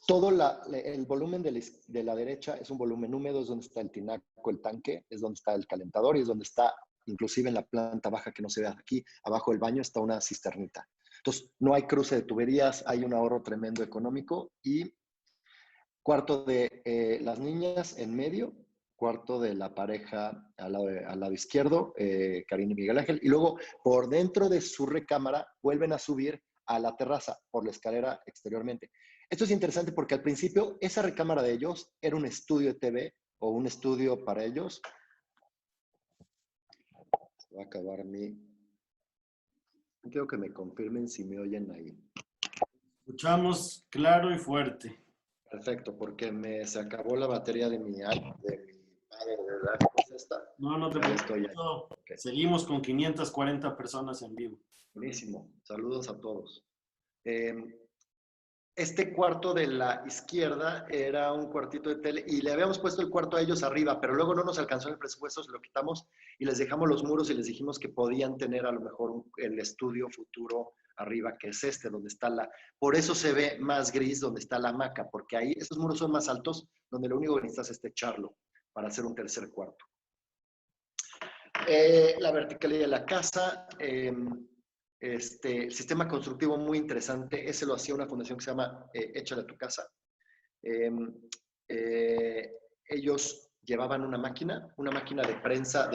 Todo el volumen de la derecha es un volumen húmedo, es donde está el tinaco, el tanque, es donde está el calentador y es donde está, inclusive en la planta baja que no se ve aquí, abajo del baño está una cisternita. Entonces, no hay cruce de tuberías, hay un ahorro tremendo económico. Y cuarto de las niñas en medio, cuarto de la pareja al lado izquierdo, Karina y Miguel Ángel. Y luego, por dentro de su recámara, vuelven a subir a la terraza por la escalera exteriormente. Esto es interesante porque al principio esa recámara de ellos era un estudio de TV o un estudio para ellos. Se va a acabar Quiero que me confirmen si me oyen ahí. Escuchamos claro y fuerte. Perfecto, porque se acabó la batería de mi padre, ¿verdad? ¿Es esta? No te preocupes. Okay. Seguimos con 540 personas en vivo. Buenísimo. Saludos a todos. Este cuarto de la izquierda era un cuartito de tele y le habíamos puesto el cuarto a ellos arriba, pero luego no nos alcanzó el presupuesto, se lo quitamos y les dejamos los muros y les dijimos que podían tener a lo mejor el estudio futuro arriba, que es donde está por eso se ve más gris donde está la hamaca, porque ahí esos muros son más altos, donde lo único que necesitas es techarlo para hacer un tercer cuarto. La verticalidad de la casa, sistema constructivo muy interesante. Ese lo hacía una fundación que se llama Échale a tu casa. Ellos llevaban una máquina de prensa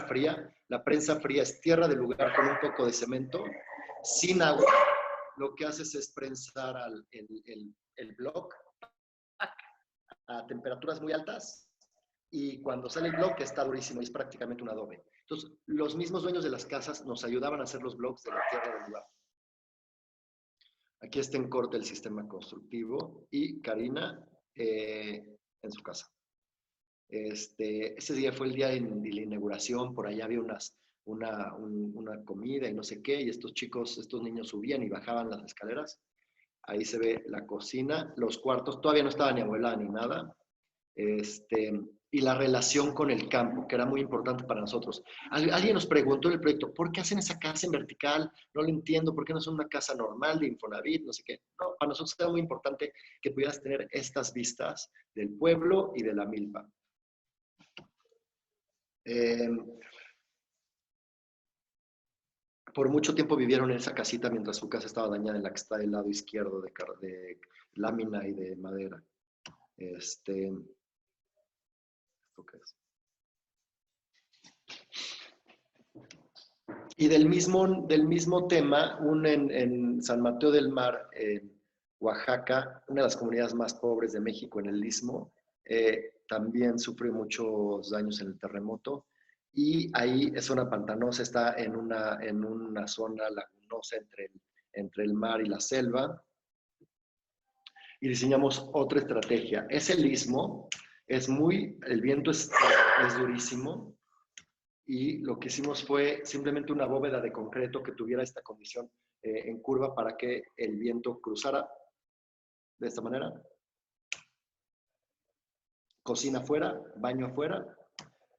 fría. La prensa fría es tierra de lugar con un poco de cemento, sin agua. Lo que haces es prensar el bloque a temperaturas muy altas, y cuando sale el bloque está durísimo y es prácticamente un adobe. Entonces, los mismos dueños de las casas nos ayudaban a hacer los bloques de la tierra del lugar. Aquí está en corte el sistema constructivo y Karina en su casa. Ese día fue el día de la inauguración, por allá había una comida y no sé qué, y estos niños subían y bajaban las escaleras. Ahí se ve la cocina, los cuartos, todavía no estaba ni abuela ni nada. Y la relación con el campo, que era muy importante para nosotros. Alguien nos preguntó en el proyecto, ¿por qué hacen esa casa en vertical? No lo entiendo, ¿por qué no es una casa normal de Infonavit? No sé qué. No, para nosotros era muy importante que pudieras tener estas vistas del pueblo y de la milpa. Por mucho tiempo vivieron en esa casita mientras su casa estaba dañada, en la que está del lado izquierdo de lámina y de madera. ¿Esto qué es? Y del mismo tema, en San Mateo del Mar, en Oaxaca, una de las comunidades más pobres de México en el Istmo, también sufrió muchos daños en el terremoto, y ahí es zona pantanosa, está en una zona lagunosa entre el mar y la selva, y diseñamos otra estrategia. Es el Istmo, el viento es durísimo, y lo que hicimos fue simplemente una bóveda de concreto que tuviera esta condición en curva para que el viento cruzara de esta manera. Cocina afuera, baño afuera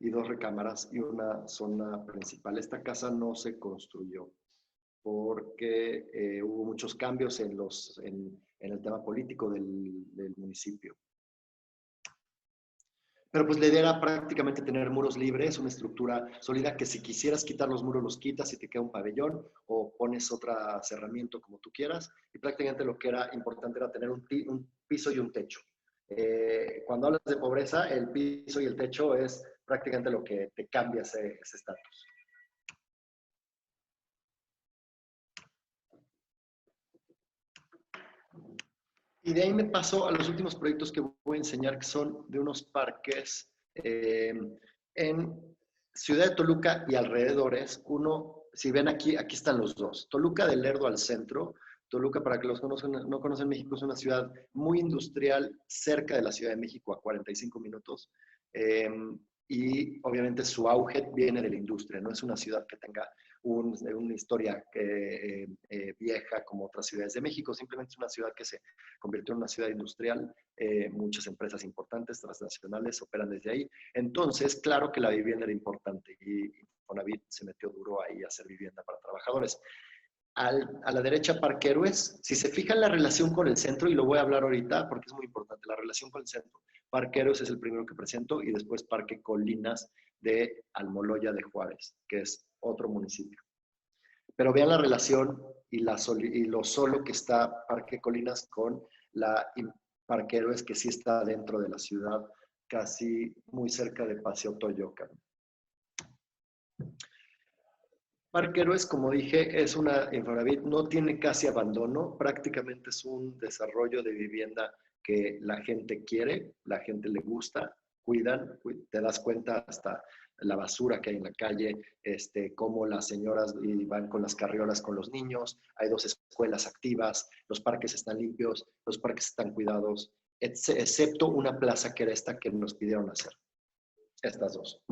y 2 recámaras y una zona principal. Esta casa no se construyó porque hubo muchos cambios en el tema político del municipio. Pero pues la idea era prácticamente tener muros libres, una estructura sólida que si quisieras quitar los muros los quitas y te queda un pabellón o pones otro cerramiento como tú quieras. Y prácticamente lo que era importante era tener un piso y un techo. Cuando hablas de pobreza, el piso y el techo es prácticamente lo que te cambia ese estatus. Y de ahí me paso a los últimos proyectos que voy a enseñar, que son de unos parques en Ciudad de Toluca y alrededores. Uno, si ven aquí, aquí están los dos. Toluca del Lerdo al centro. Toluca, para que los no conocen México, es una ciudad muy industrial, cerca de la Ciudad de México, a 45 minutos. Y obviamente su auge viene de la industria, no es una ciudad que tenga una historia vieja como otras ciudades de México, simplemente es una ciudad que se convirtió en una ciudad industrial, muchas empresas importantes, transnacionales operan desde ahí, entonces claro que la vivienda era importante y Infonavit se metió duro ahí a hacer vivienda para trabajadores. A la derecha, Parque Héroes. Si se fijan la relación con el centro, y lo voy a hablar ahorita porque es muy importante, la relación con el centro. Parque Héroes es el primero que presento y después Parque Colinas de Almoloya de Juárez, que es otro municipio. Pero vean la relación y lo solo que está Parque Colinas con Parque Héroes, que sí está dentro de la ciudad, casi muy cerca de Paseo Toyocan. Parque Héroes, como dije, es una Infonavit, no tiene casi abandono, prácticamente es un desarrollo de vivienda que la gente quiere, la gente le gusta, cuidan, te das cuenta hasta la basura que hay en la calle, cómo las señoras van con las carriolas con los niños, hay 2 escuelas activas, los parques están limpios, los parques están cuidados, excepto una plaza que era esta que nos pidieron hacer, estas 2.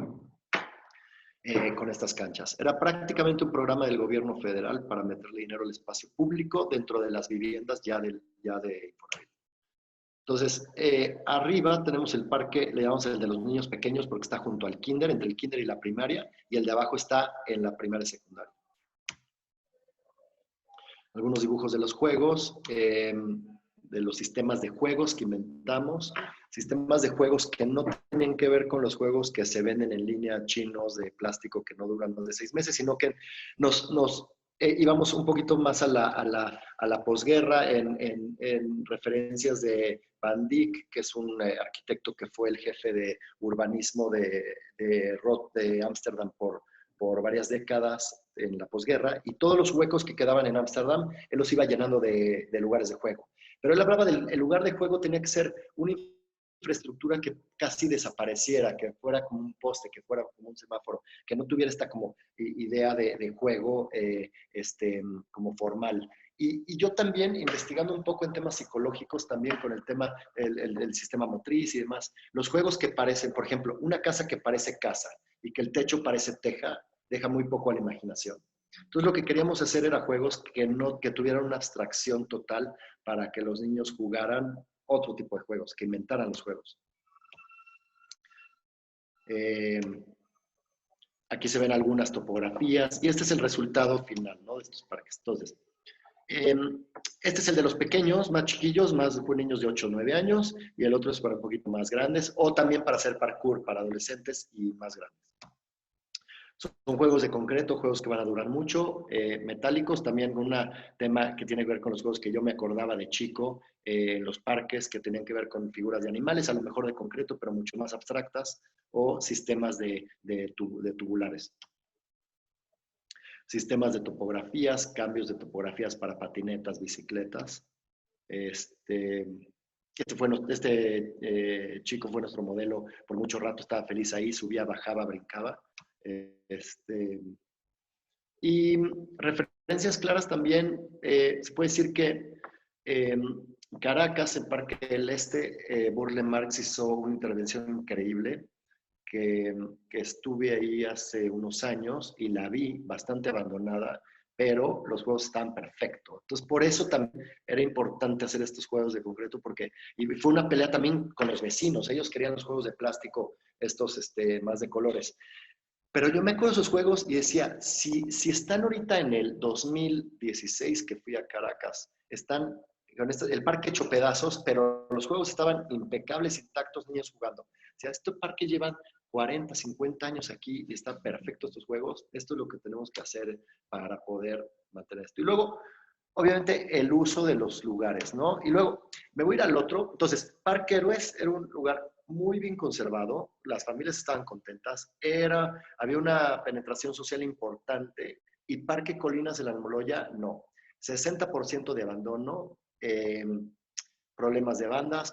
Con estas canchas. Era prácticamente un programa del gobierno federal para meterle dinero al espacio público dentro de las viviendas ya de Infonavit. Entonces, arriba tenemos el parque, le llamamos el de los niños pequeños porque está junto al kinder, entre el kinder y la primaria, y el de abajo está en la primaria y secundaria. Algunos dibujos de los juegos, de los sistemas de juegos que inventamos, sistemas de juegos que no tienen que ver con los juegos que se venden en línea chinos de plástico que no duran más de 6 meses, sino que íbamos un poquito más a la posguerra en referencias de Van Dyck, que es un arquitecto que fue el jefe de urbanismo de Ámsterdam por varias décadas en la posguerra, y todos los huecos que quedaban en Ámsterdam, él los iba llenando de lugares de juego. Pero él hablaba del lugar de juego tenía que ser una infraestructura que casi desapareciera, que fuera como un poste, que fuera como un semáforo, que no tuviera esta como idea de juego como formal. Y yo también, investigando un poco en temas psicológicos, también con el tema del sistema motriz y demás, los juegos que parecen, por ejemplo, una casa que parece casa y que el techo parece teja, deja muy poco a la imaginación. Entonces lo que queríamos hacer era juegos que tuvieran una abstracción total para que los niños jugaran otro tipo de juegos, que inventaran los juegos. Aquí se ven algunas topografías y este es el resultado final, ¿no? De estos parques. Entonces, este es el de los pequeños, más chiquillos, más niños de 8 o 9 años, y el otro es para un poquito más grandes, o también para hacer parkour para adolescentes y más grandes. Son juegos de concreto, juegos que van a durar mucho, metálicos, también con un tema que tiene que ver con los juegos que yo me acordaba de chico, en los parques que tenían que ver con figuras de animales, a lo mejor de concreto, pero mucho más abstractas, o sistemas de tubulares. Sistemas de topografías, cambios de topografías para patinetas, bicicletas. Este chico fue nuestro modelo, por mucho rato estaba feliz ahí, subía, bajaba, brincaba. Y referencias claras también, se puede decir que Caracas, en Parque del Este, Burle Marx hizo una intervención increíble, que estuve ahí hace unos años y la vi bastante abandonada, pero los juegos estaban perfectos. Entonces, por eso también era importante hacer estos juegos de concreto, y fue una pelea también con los vecinos. Ellos querían los juegos de plástico, estos más de colores. Pero yo me acuerdo de esos juegos y decía, si están ahorita en el 2016 que fui a Caracas, están el parque hecho pedazos, pero los juegos estaban impecables, intactos, niños jugando. O sea, este parque llevan 40, 50 años aquí y están perfectos estos juegos. Esto es lo que tenemos que hacer para poder mantener esto. Y luego, obviamente, el uso de los lugares, ¿no? Y luego, me voy a ir al otro. Entonces, Parque Héroes era un lugar muy bien conservado, las familias estaban contentas, había una penetración social importante, y Parque Colinas de la Almoloya, no. 60% de abandono, problemas de bandas,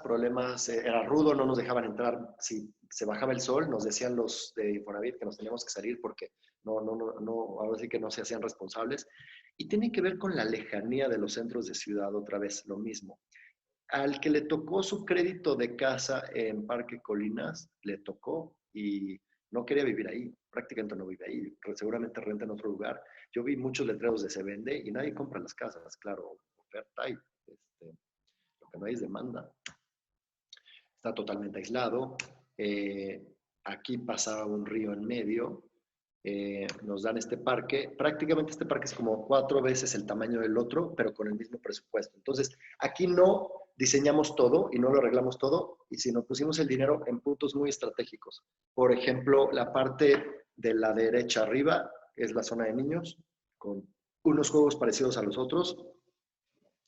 era rudo, no nos dejaban entrar, si se bajaba el sol, nos decían los de Infonavit que nos teníamos que salir porque ahora sí que no se hacían responsables. Y tiene que ver con la lejanía de los centros de ciudad, otra vez, lo mismo. Al que le tocó su crédito de casa en Parque Colinas, le tocó y no quería vivir ahí, prácticamente no vive ahí, seguramente renta en otro lugar. Yo vi muchos letreros de se vende y nadie compra las casas, claro, oferta y lo que no hay es demanda. Está totalmente aislado, aquí pasaba un río en medio, nos dan este parque, prácticamente este parque es como 4 veces el tamaño del otro, pero con el mismo presupuesto. Entonces, aquí no diseñamos todo y no lo arreglamos todo, y sino pusimos el dinero en puntos muy estratégicos. Por ejemplo, la parte de la derecha arriba es la zona de niños, con unos juegos parecidos a los otros.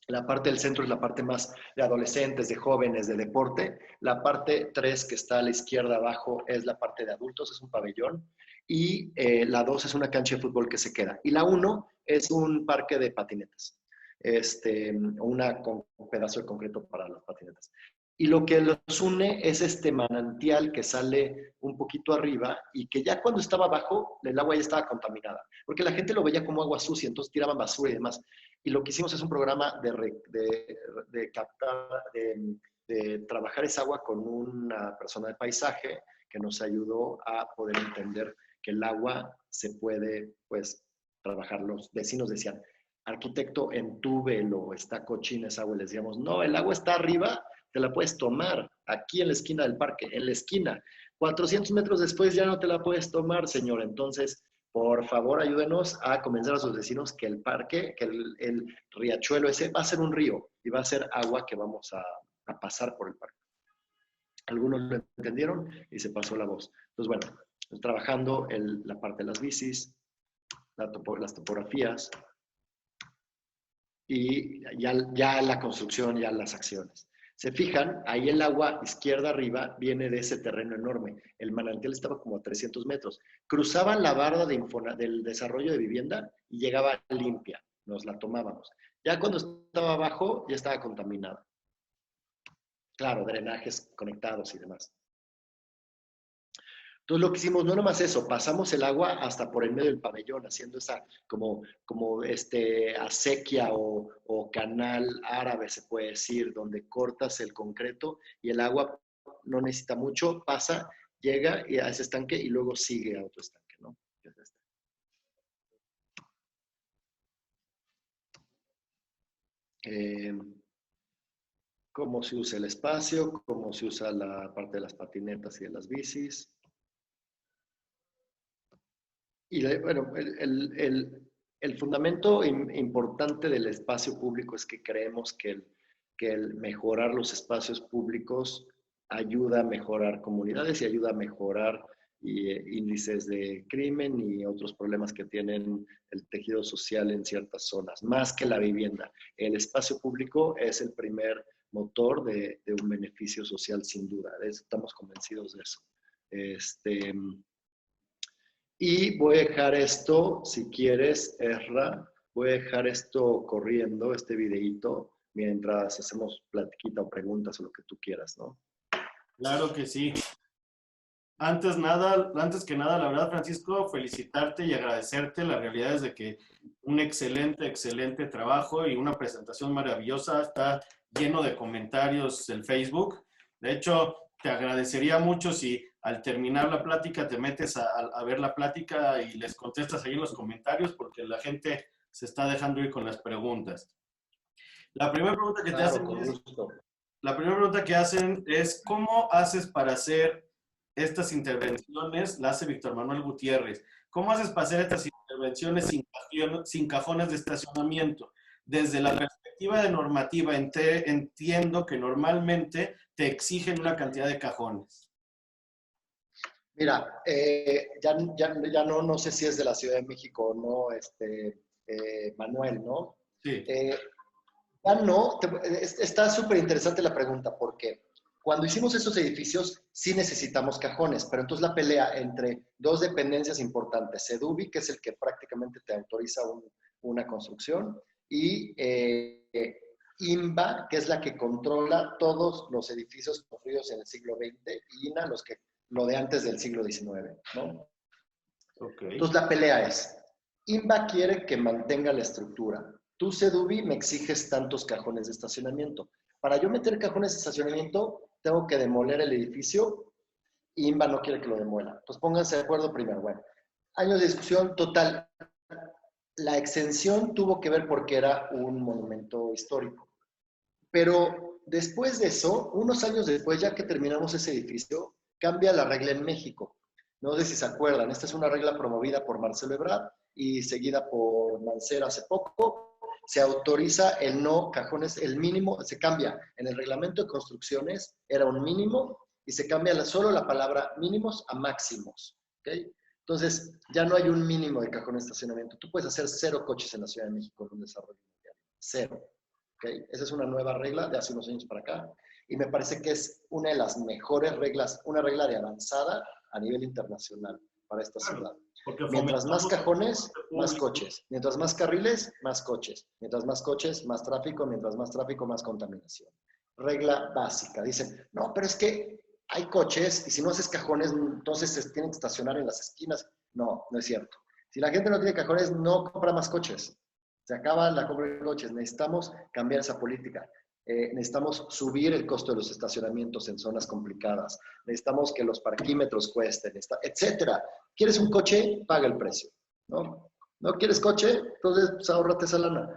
La parte del centro es la parte más de adolescentes, de jóvenes, de deporte. La parte 3, que está a la izquierda abajo, es la parte de adultos, es un pabellón. Y la 2 es una cancha de fútbol que se queda. Y la 1 es un parque de patinetas, un pedazo de concreto para las patinetas. Y lo que los une es este manantial que sale un poquito arriba y que ya cuando estaba abajo, el agua ya estaba contaminada, porque la gente lo veía como agua sucia, entonces tiraban basura y demás. Y lo que hicimos es un programa de captar, de trabajar esa agua con una persona de paisaje que nos ayudó a poder entender que el agua se puede, pues, trabajar. Los vecinos decían, arquitecto, entúbelo, está cochina esa agua. Les decíamos, no, el agua está arriba, te la puedes tomar, aquí en la esquina del parque, en la esquina. 400 metros después ya no te la puedes tomar, señor. Entonces, por favor, ayúdenos a convencer a sus vecinos que el parque, que el riachuelo ese va a ser un río y va a ser agua que vamos a pasar por el parque. Algunos lo entendieron y se pasó la voz. Entonces, bueno, trabajando la parte de las bicis, las topografías y ya la construcción, ya las acciones. Se fijan, ahí el agua izquierda arriba viene de ese terreno enorme. El manantial estaba como a 300 metros. Cruzaban la barda del desarrollo de vivienda y llegaba limpia. Nos la tomábamos. Ya cuando estaba abajo, ya estaba contaminada. Claro, drenajes conectados y demás. Entonces lo que hicimos, no nomás eso, pasamos el agua hasta por el medio del pabellón, haciendo esa como acequia o canal árabe, se puede decir, donde cortas el concreto y el agua no necesita mucho, pasa, llega a ese estanque y luego sigue a otro estanque, ¿no? Cómo se usa el espacio, cómo se usa la parte de las patinetas y de las bicis. Y bueno, el fundamento importante del espacio público es que creemos que el mejorar los espacios públicos ayuda a mejorar comunidades y ayuda a mejorar índices de crimen y otros problemas que tienen el tejido social en ciertas zonas, más que la vivienda. El espacio público es el primer motor de un beneficio social, sin duda. Estamos convencidos de eso. Y voy a dejar esto, si quieres, Ezra, voy a dejar esto corriendo, este videíto, mientras hacemos platiquita o preguntas o lo que tú quieras, ¿no? Claro que sí. Antes que nada, la verdad, Francisco, felicitarte y agradecerte. La realidad es de que un excelente trabajo y una presentación maravillosa. Está lleno de comentarios el Facebook. De hecho, te agradecería mucho si al terminar la plática te metes a ver la plática y les contestas ahí en los comentarios, porque la gente se está dejando ir con las preguntas. La primera pregunta que te hacen es, ¿cómo haces para hacer estas intervenciones? La hace Víctor Manuel Gutiérrez. ¿Cómo haces para hacer estas intervenciones sin cajones de estacionamiento? Desde la perspectiva perspectiva de normativa, entiendo que normalmente te exigen una cantidad de cajones. Mira, ya no sé si es de la Ciudad de México o no, Manuel, ¿no? Sí. Ya no, está súper interesante la pregunta, porque cuando hicimos esos edificios sí necesitamos cajones, pero entonces la pelea entre dos dependencias importantes, Sedubi, que es el que prácticamente te autoriza una construcción, y INBA, que es la que controla todos los edificios construidos en el siglo XX, y INA, lo de antes del siglo XIX, ¿no? Okay. Entonces la pelea es, INBA quiere que mantenga la estructura. Tú, Sedubi, me exiges tantos cajones de estacionamiento. Para yo meter cajones de estacionamiento, tengo que demoler el edificio y INBA no quiere que lo demuela. Entonces pónganse de acuerdo primero. Bueno, años de discusión total. La exención tuvo que ver porque era un monumento histórico. Pero después de eso, unos años después, ya que terminamos ese edificio, cambia la regla en México. No sé si se acuerdan, esta es una regla promovida por Marcelo Ebrard y seguida por Mancera hace poco. Se autoriza el no cajones, el mínimo, se cambia. En el reglamento de construcciones era un mínimo y se cambia solo la palabra mínimos a máximos. ¿Okay? Entonces, ya no hay un mínimo de cajones de estacionamiento. Tú puedes hacer 0 coches en la Ciudad de México en un desarrollo mundial. 0. ¿Okay? Esa es una nueva regla de hace unos años para acá y me parece que es una de las mejores reglas, una regla de avanzada a nivel internacional para esta ciudad. Mientras más cajones, más coches. Mientras más carriles, más coches. Mientras más coches, más tráfico. Mientras más tráfico, más contaminación. Regla básica. Dicen, no, pero es que hay coches y si no haces cajones, entonces se tienen que estacionar en las esquinas. No, no es cierto. Si la gente no tiene cajones, no compra más coches. Se acaba la compra de coches. Necesitamos cambiar esa política. Necesitamos subir el costo de los estacionamientos en zonas complicadas. Necesitamos que los parquímetros cuesten, etcétera. ¿Quieres un coche? Paga el precio. ¿No? ¿No quieres coche? Entonces pues, ahórrate esa lana.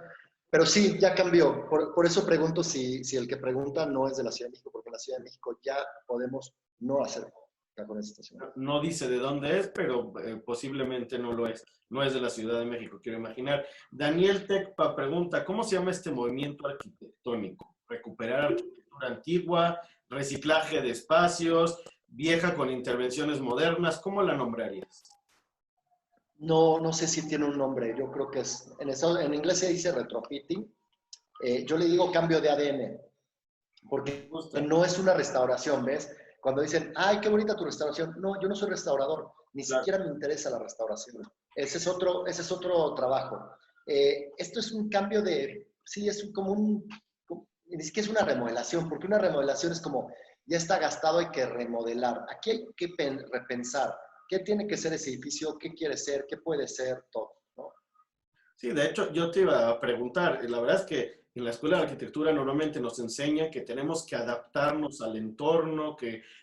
Pero sí, ya cambió. Por eso pregunto si el que pregunta no es de la Ciudad de México, porque en la Ciudad de México ya podemos no hacer cajones de estacionamiento. No dice de dónde es, pero posiblemente no lo es. No es de la Ciudad de México, quiero imaginar. Daniel Tecpa pregunta, ¿cómo se llama este movimiento arquitectónico? ¿Recuperar arquitectura antigua? ¿Reciclaje de espacios? ¿Vieja con intervenciones modernas? ¿Cómo la nombrarías? No sé si tiene un nombre. Yo creo que es, en inglés se dice retrofitting. Yo le digo cambio de ADN, porque no es una restauración, ¿ves? Cuando dicen, ay, qué bonita tu restauración. No, yo no soy restaurador, ni siquiera me interesa la restauración. Ese es otro trabajo. Esto es un cambio sí, es ni siquiera es una remodelación, porque una remodelación es como, ya está gastado, hay que remodelar. Aquí hay que repensar qué tiene que ser ese edificio, qué quiere ser, qué puede ser, todo, ¿no? Sí, de hecho, yo te iba a preguntar, la verdad es que en la Escuela de Arquitectura normalmente nos enseñan que tenemos que adaptarnos al entorno,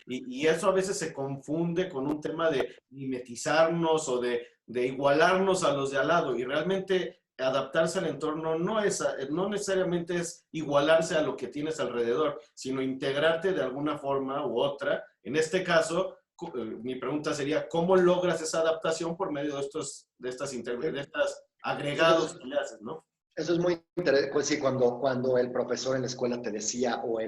y eso a veces se confunde con un tema de mimetizarnos o de igualarnos a los de al lado, y realmente adaptarse al entorno no necesariamente es igualarse a lo que tienes alrededor, sino integrarte de alguna forma u otra. En este caso, mi pregunta sería, ¿cómo logras esa adaptación por medio de estas agregados que le haces, ¿no? Eso es muy interesante. Pues sí, cuando el profesor en la escuela te decía, o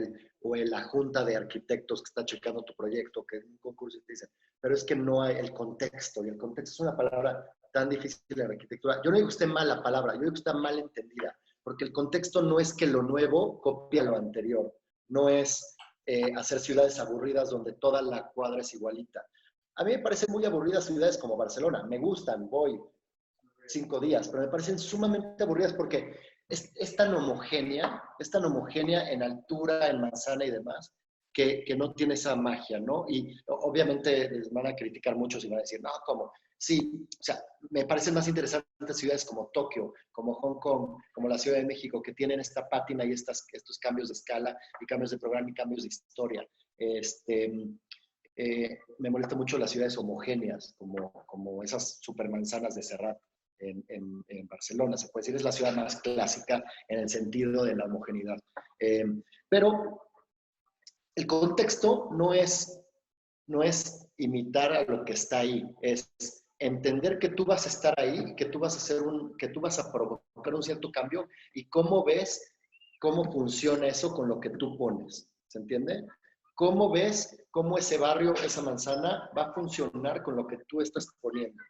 la junta de arquitectos que está checando tu proyecto, que en un concurso te dicen, pero es que no hay el contexto, y el contexto es una palabra tan difícil en la arquitectura. Yo no digo que esté mal la palabra, yo digo que está mal entendida, porque el contexto no es que lo nuevo copia lo anterior, no es hacer ciudades aburridas donde toda la cuadra es igualita. A mí me parecen muy aburridas ciudades como Barcelona, me gustan, voy 5 días, pero me parecen sumamente aburridas porque es tan homogénea en altura, en manzana y demás, que no tiene esa magia, ¿no? Y obviamente les van a criticar muchos y van a decir, no, ¿cómo? Sí, o sea, me parecen más interesantes ciudades como Tokio, como Hong Kong, como la Ciudad de México, que tienen esta pátina y estos cambios de escala y cambios de programa y cambios de historia. Me molesta mucho las ciudades homogéneas, como esas supermanzanas de Serrat en Barcelona. Se puede decir, es la ciudad más clásica en el sentido de la homogeneidad. Pero el contexto no es imitar a lo que está ahí, es entender que tú vas a estar ahí, que tú vas a provocar un cierto cambio y cómo ves cómo funciona eso con lo que tú pones. ¿Se entiende? ¿Cómo ves cómo ese barrio, esa manzana, va a funcionar con lo que tú estás poniendo?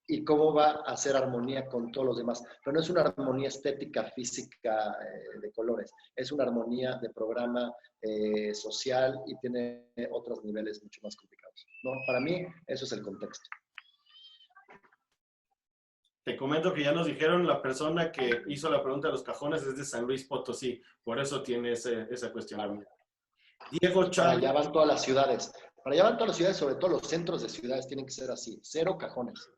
Y cómo va a hacer armonía con todos los demás. Pero no es una armonía estética, física, de colores. Es una armonía de programa social y tiene otros niveles mucho más complicados, ¿no? Para mí, eso es el contexto. Te comento que ya nos dijeron, la persona que hizo la pregunta de los cajones es de San Luis Potosí, por eso tiene esa cuestionamiento. Diego Chávez. Para allá van todas las ciudades. Para allá van todas las ciudades, sobre todo los centros de ciudades tienen que ser así, 0 cajones.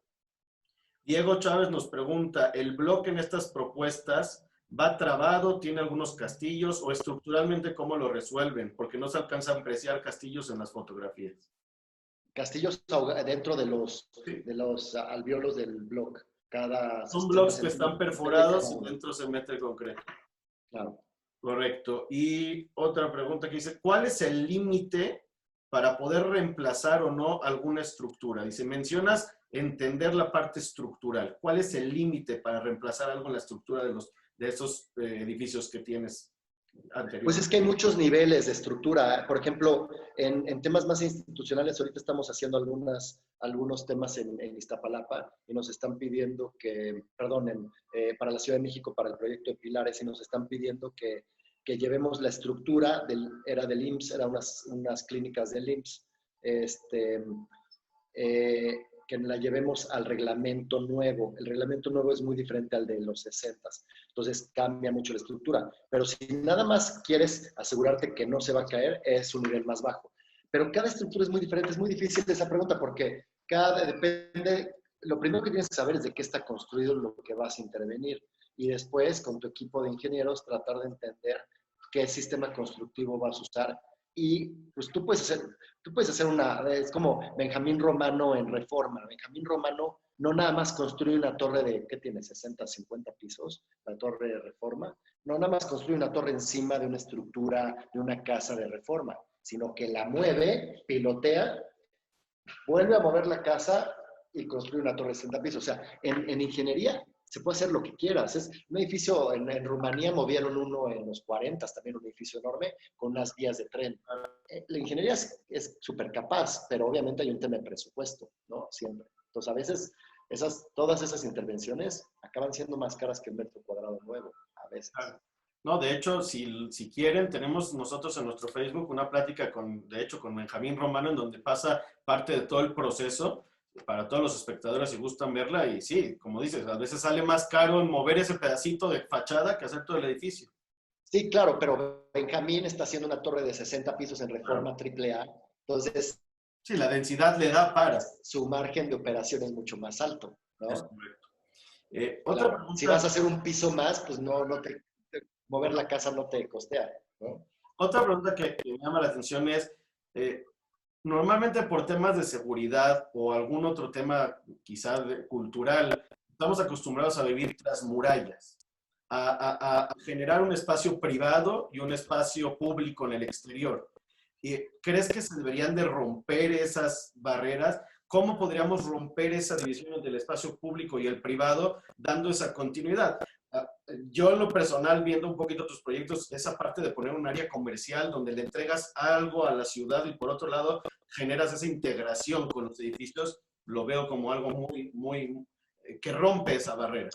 Diego Chávez nos pregunta, ¿el bloque en estas propuestas va trabado, tiene algunos castillos o estructuralmente cómo lo resuelven? Porque no se alcanza a apreciar castillos en las fotografías. Castillos dentro de los alvéolos del bloque. Son blocks que están perforados y dentro se mete el concreto. Claro. Correcto. Y otra pregunta que dice, ¿cuál es el límite para poder reemplazar o no alguna estructura? Dice, mencionas entender la parte estructural. ¿Cuál es el límite para reemplazar algo en la estructura de esos edificios que tienes anteriormente? Pues es que hay muchos niveles de estructura. Por ejemplo, en temas más institucionales, ahorita estamos haciendo algunos temas en Iztapalapa y nos están pidiendo que, para la Ciudad de México, para el proyecto de Pilares, y nos están pidiendo que llevemos la estructura, era del IMSS, eran unas clínicas del IMSS, que la llevemos al reglamento nuevo. El reglamento nuevo es muy diferente al de los 60. Entonces cambia mucho la estructura. Pero si nada más quieres asegurarte que no se va a caer, es un nivel más bajo. Pero cada estructura es muy diferente. Es muy difícil esa pregunta porque depende. Lo primero que tienes que saber es de qué está construido lo que vas a intervenir. Y después, con tu equipo de ingenieros, tratar de entender qué sistema constructivo vas a usar. Y pues tú puedes hacer es como Benjamín Romano en Reforma. Benjamín Romano no nada más construye una torre de, ¿qué tiene? 60, 50 pisos, la torre de Reforma. No nada más construye una torre encima de una estructura, de una casa de Reforma, sino que la mueve, pilotea, vuelve a mover la casa y construye una torre de 60 pisos. O sea, en ingeniería se puede hacer lo que quieras. Es un edificio, en Rumanía movieron uno en los 40, también un edificio enorme, con unas vías de tren. La ingeniería es súper capaz, pero obviamente hay un tema de presupuesto, ¿no? Siempre. Entonces, a veces, todas esas intervenciones acaban siendo más caras que el metro cuadrado nuevo, a veces. No, de hecho, si quieren, tenemos nosotros en nuestro Facebook una plática con Benjamín Romano, en donde pasa parte de todo el proceso para todos los espectadores si gustan verla. Y sí, como dices, a veces sale más caro mover ese pedacito de fachada que hacer todo el edificio. Sí, claro, pero Benjamín está haciendo una torre de 60 pisos en Reforma AAA. Entonces, sí, la densidad le da para. Su margen de operación es mucho más alto, ¿no? Es correcto. Otra pregunta, si vas a hacer un piso más, pues mover la casa no te costea, ¿no? Otra pregunta que me llama la atención es, normalmente por temas de seguridad o algún otro tema quizás cultural, estamos acostumbrados a vivir tras murallas, a generar un espacio privado y un espacio público en el exterior. ¿Crees que se deberían de romper esas barreras? ¿Cómo podríamos romper esa división entre el espacio público y el privado dando esa continuidad? Yo en lo personal, viendo un poquito tus proyectos, esa parte de poner un área comercial donde le entregas algo a la ciudad y por otro lado generas esa integración con los edificios, lo veo como algo muy que rompe esa barrera.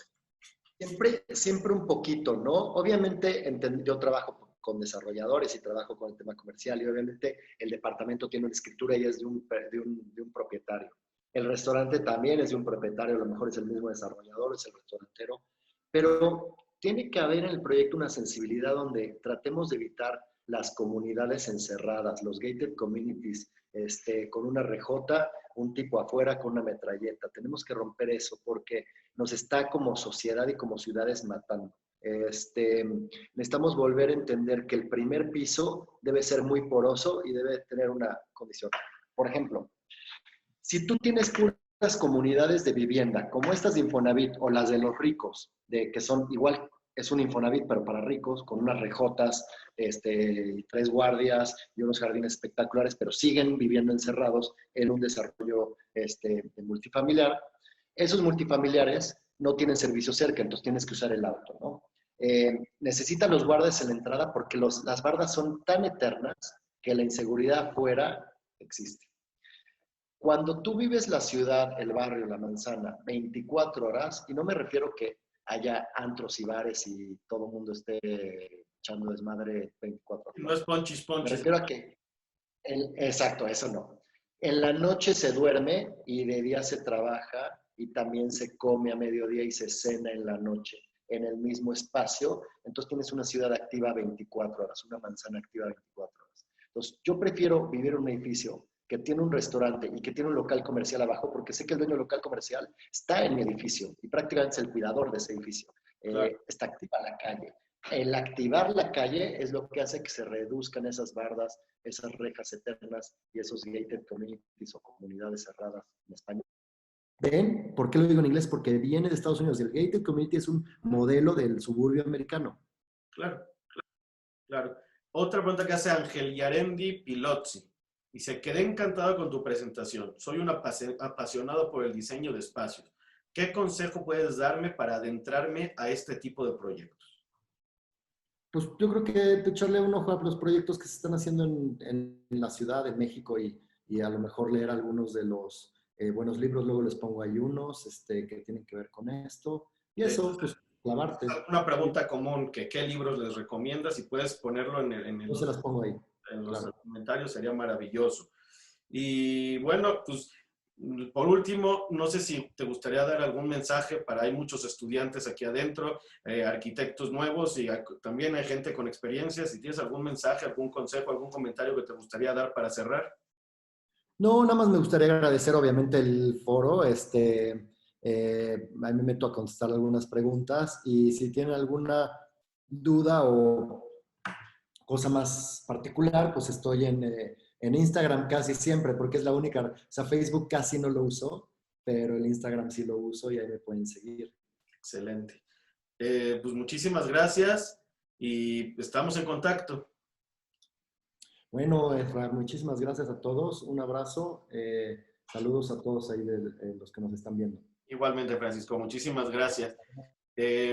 Siempre un poquito, ¿no? Obviamente yo trabajo con desarrolladores y trabajo con el tema comercial y obviamente el departamento tiene una escritura y es de un propietario. El restaurante también es de un propietario, a lo mejor es el mismo desarrollador, es el restaurantero, pero tiene que haber en el proyecto una sensibilidad donde tratemos de evitar las comunidades encerradas, los gated communities, con una rejota, un tipo afuera con una metralleta. Tenemos que romper eso porque nos está como sociedad y como ciudades matando. Necesitamos volver a entender que el primer piso debe ser muy poroso y debe tener una condición. Por ejemplo, si tú tienes puras comunidades de vivienda, como estas de Infonavit o las de los ricos, que son igual, es un Infonavit pero para ricos, con unas rejotas, 3 guardias y unos jardines espectaculares, pero siguen viviendo encerrados en un desarrollo multifamiliar. Esos multifamiliares no tienen servicio cerca, entonces tienes que usar el auto, ¿no? necesitan los guardias en la entrada porque las bardas son tan eternas que la inseguridad afuera existe. Cuando tú vives la ciudad, el barrio, la manzana, 24 horas, y no me refiero que haya antros y bares y todo el mundo esté echando desmadre 24 horas. No es ponchis. Me refiero a que, exacto, eso no. En la noche se duerme y de día se trabaja y también se come a mediodía y se cena en la noche en el mismo espacio. Entonces tienes una ciudad activa 24 horas, una manzana activa 24 horas. Entonces yo prefiero vivir en un edificio que tiene un restaurante y que tiene un local comercial abajo, porque sé que el dueño del local comercial está en mi edificio y prácticamente es el cuidador de ese edificio. Claro. Está activa la calle. El activar la calle es lo que hace que se reduzcan esas bardas, esas rejas eternas y esos gated communities o comunidades cerradas en español. ¿Ven? ¿Por qué lo digo en inglés? Porque viene de Estados Unidos. El gated community es un modelo del suburbio americano. Claro. Otra pregunta que hace Ángel Yarendi Pilozzi. Dice, quedé encantado con tu presentación. Soy un apasionado por el diseño de espacios. ¿Qué consejo puedes darme para adentrarme a este tipo de proyectos? Pues yo creo que echarle un ojo a los proyectos que se están haciendo en la Ciudad de México y a lo mejor leer algunos de los buenos libros. Luego les pongo ahí unos que tienen que ver con esto. Y eso, pues, clavarte. Una pregunta común, ¿qué libros les recomiendas? Si puedes ponerlo Yo se las pongo ahí. En los comentarios sería maravilloso. Y bueno, pues por último, no sé si te gustaría dar algún mensaje hay muchos estudiantes aquí adentro, arquitectos nuevos y también hay gente con experiencia. Si tienes algún mensaje, algún consejo, algún comentario que te gustaría dar para cerrar. No, nada más me gustaría agradecer obviamente el foro. Ahí me meto a contestar algunas preguntas y si tienen alguna duda o cosa más particular, pues estoy en Instagram casi siempre, porque es la única, o sea, Facebook casi no lo uso, pero el Instagram sí lo uso y ahí me pueden seguir. Excelente. Pues muchísimas gracias y estamos en contacto. Bueno, Efra, muchísimas gracias a todos, un abrazo, saludos a todos ahí de los que nos están viendo. Igualmente, Francisco, muchísimas gracias.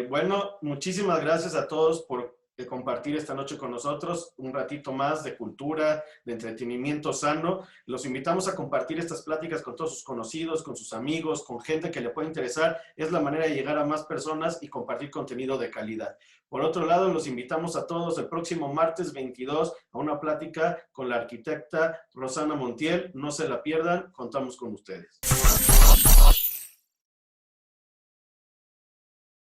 Bueno, muchísimas gracias a todos por compartir esta noche con nosotros un ratito más de cultura, de entretenimiento sano. Los invitamos a compartir estas pláticas con todos sus conocidos, con sus amigos, con gente que le pueda interesar. Es la manera de llegar a más personas y compartir contenido de calidad. Por otro lado, los invitamos a todos el próximo martes 22 a una plática con la arquitecta Rosana Montiel. No se la pierdan, contamos con ustedes.